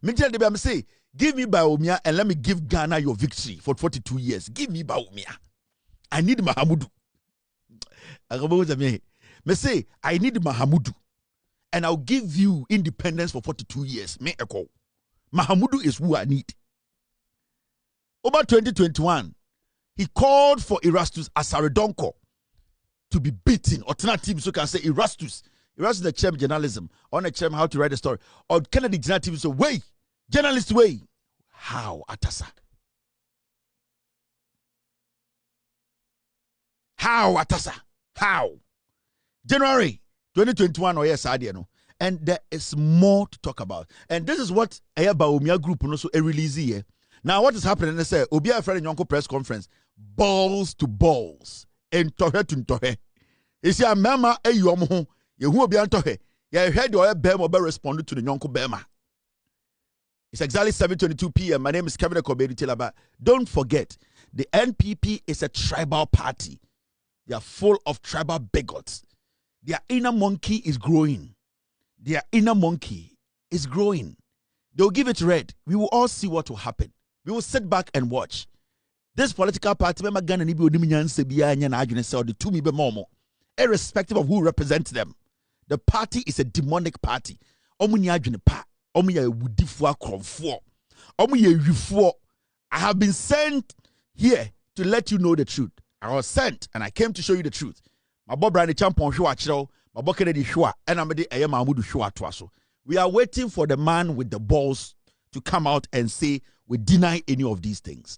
Me tell them, say, give me Bawumia and let me give Ghana your victory for 42 years. Give me Bawumia. I need Mahamudu. Me say, I need Mahamudu. And I'll give you independence for 42 years. Me echo. Mahamudu is who I need. Over 2021, he called for Erastus Asaredonko to be beaten. Alternative, so can say Erastus the chairman journalism, on a chairman how to write a story. Or Kennedy Journalism, so way, journalist way. How, Atasa? How, Atasa? How? January 2021, or yes, I know. And there is more to talk about. And this is what Bawumia group also a release here. Now, what is happening? They say, Obi Afrani Nyonko press conference, balls to balls, and tohe to tohe. You see, a mama, you who be antohe. You heard your Bema responded to the Nyonko Bema. It's exactly 7:22 p.m. My name is Kevin Ekobedi Telaba. Don't forget, the NPP is a tribal party. They are full of tribal bigots. Their inner monkey is growing. Their inner monkey is growing. They'll give it red. We will all see what will happen. We will sit back and watch. This political party, irrespective of who represents them, the party is a demonic party. I have been sent here to let you know the truth. I was sent and I came to show you the truth. My boy Bryan Acheampong shua, my boy Kennedy shua, and I'm the Mahamudu shua twaso. We are waiting for the man with the balls to come out and say we deny any of these things.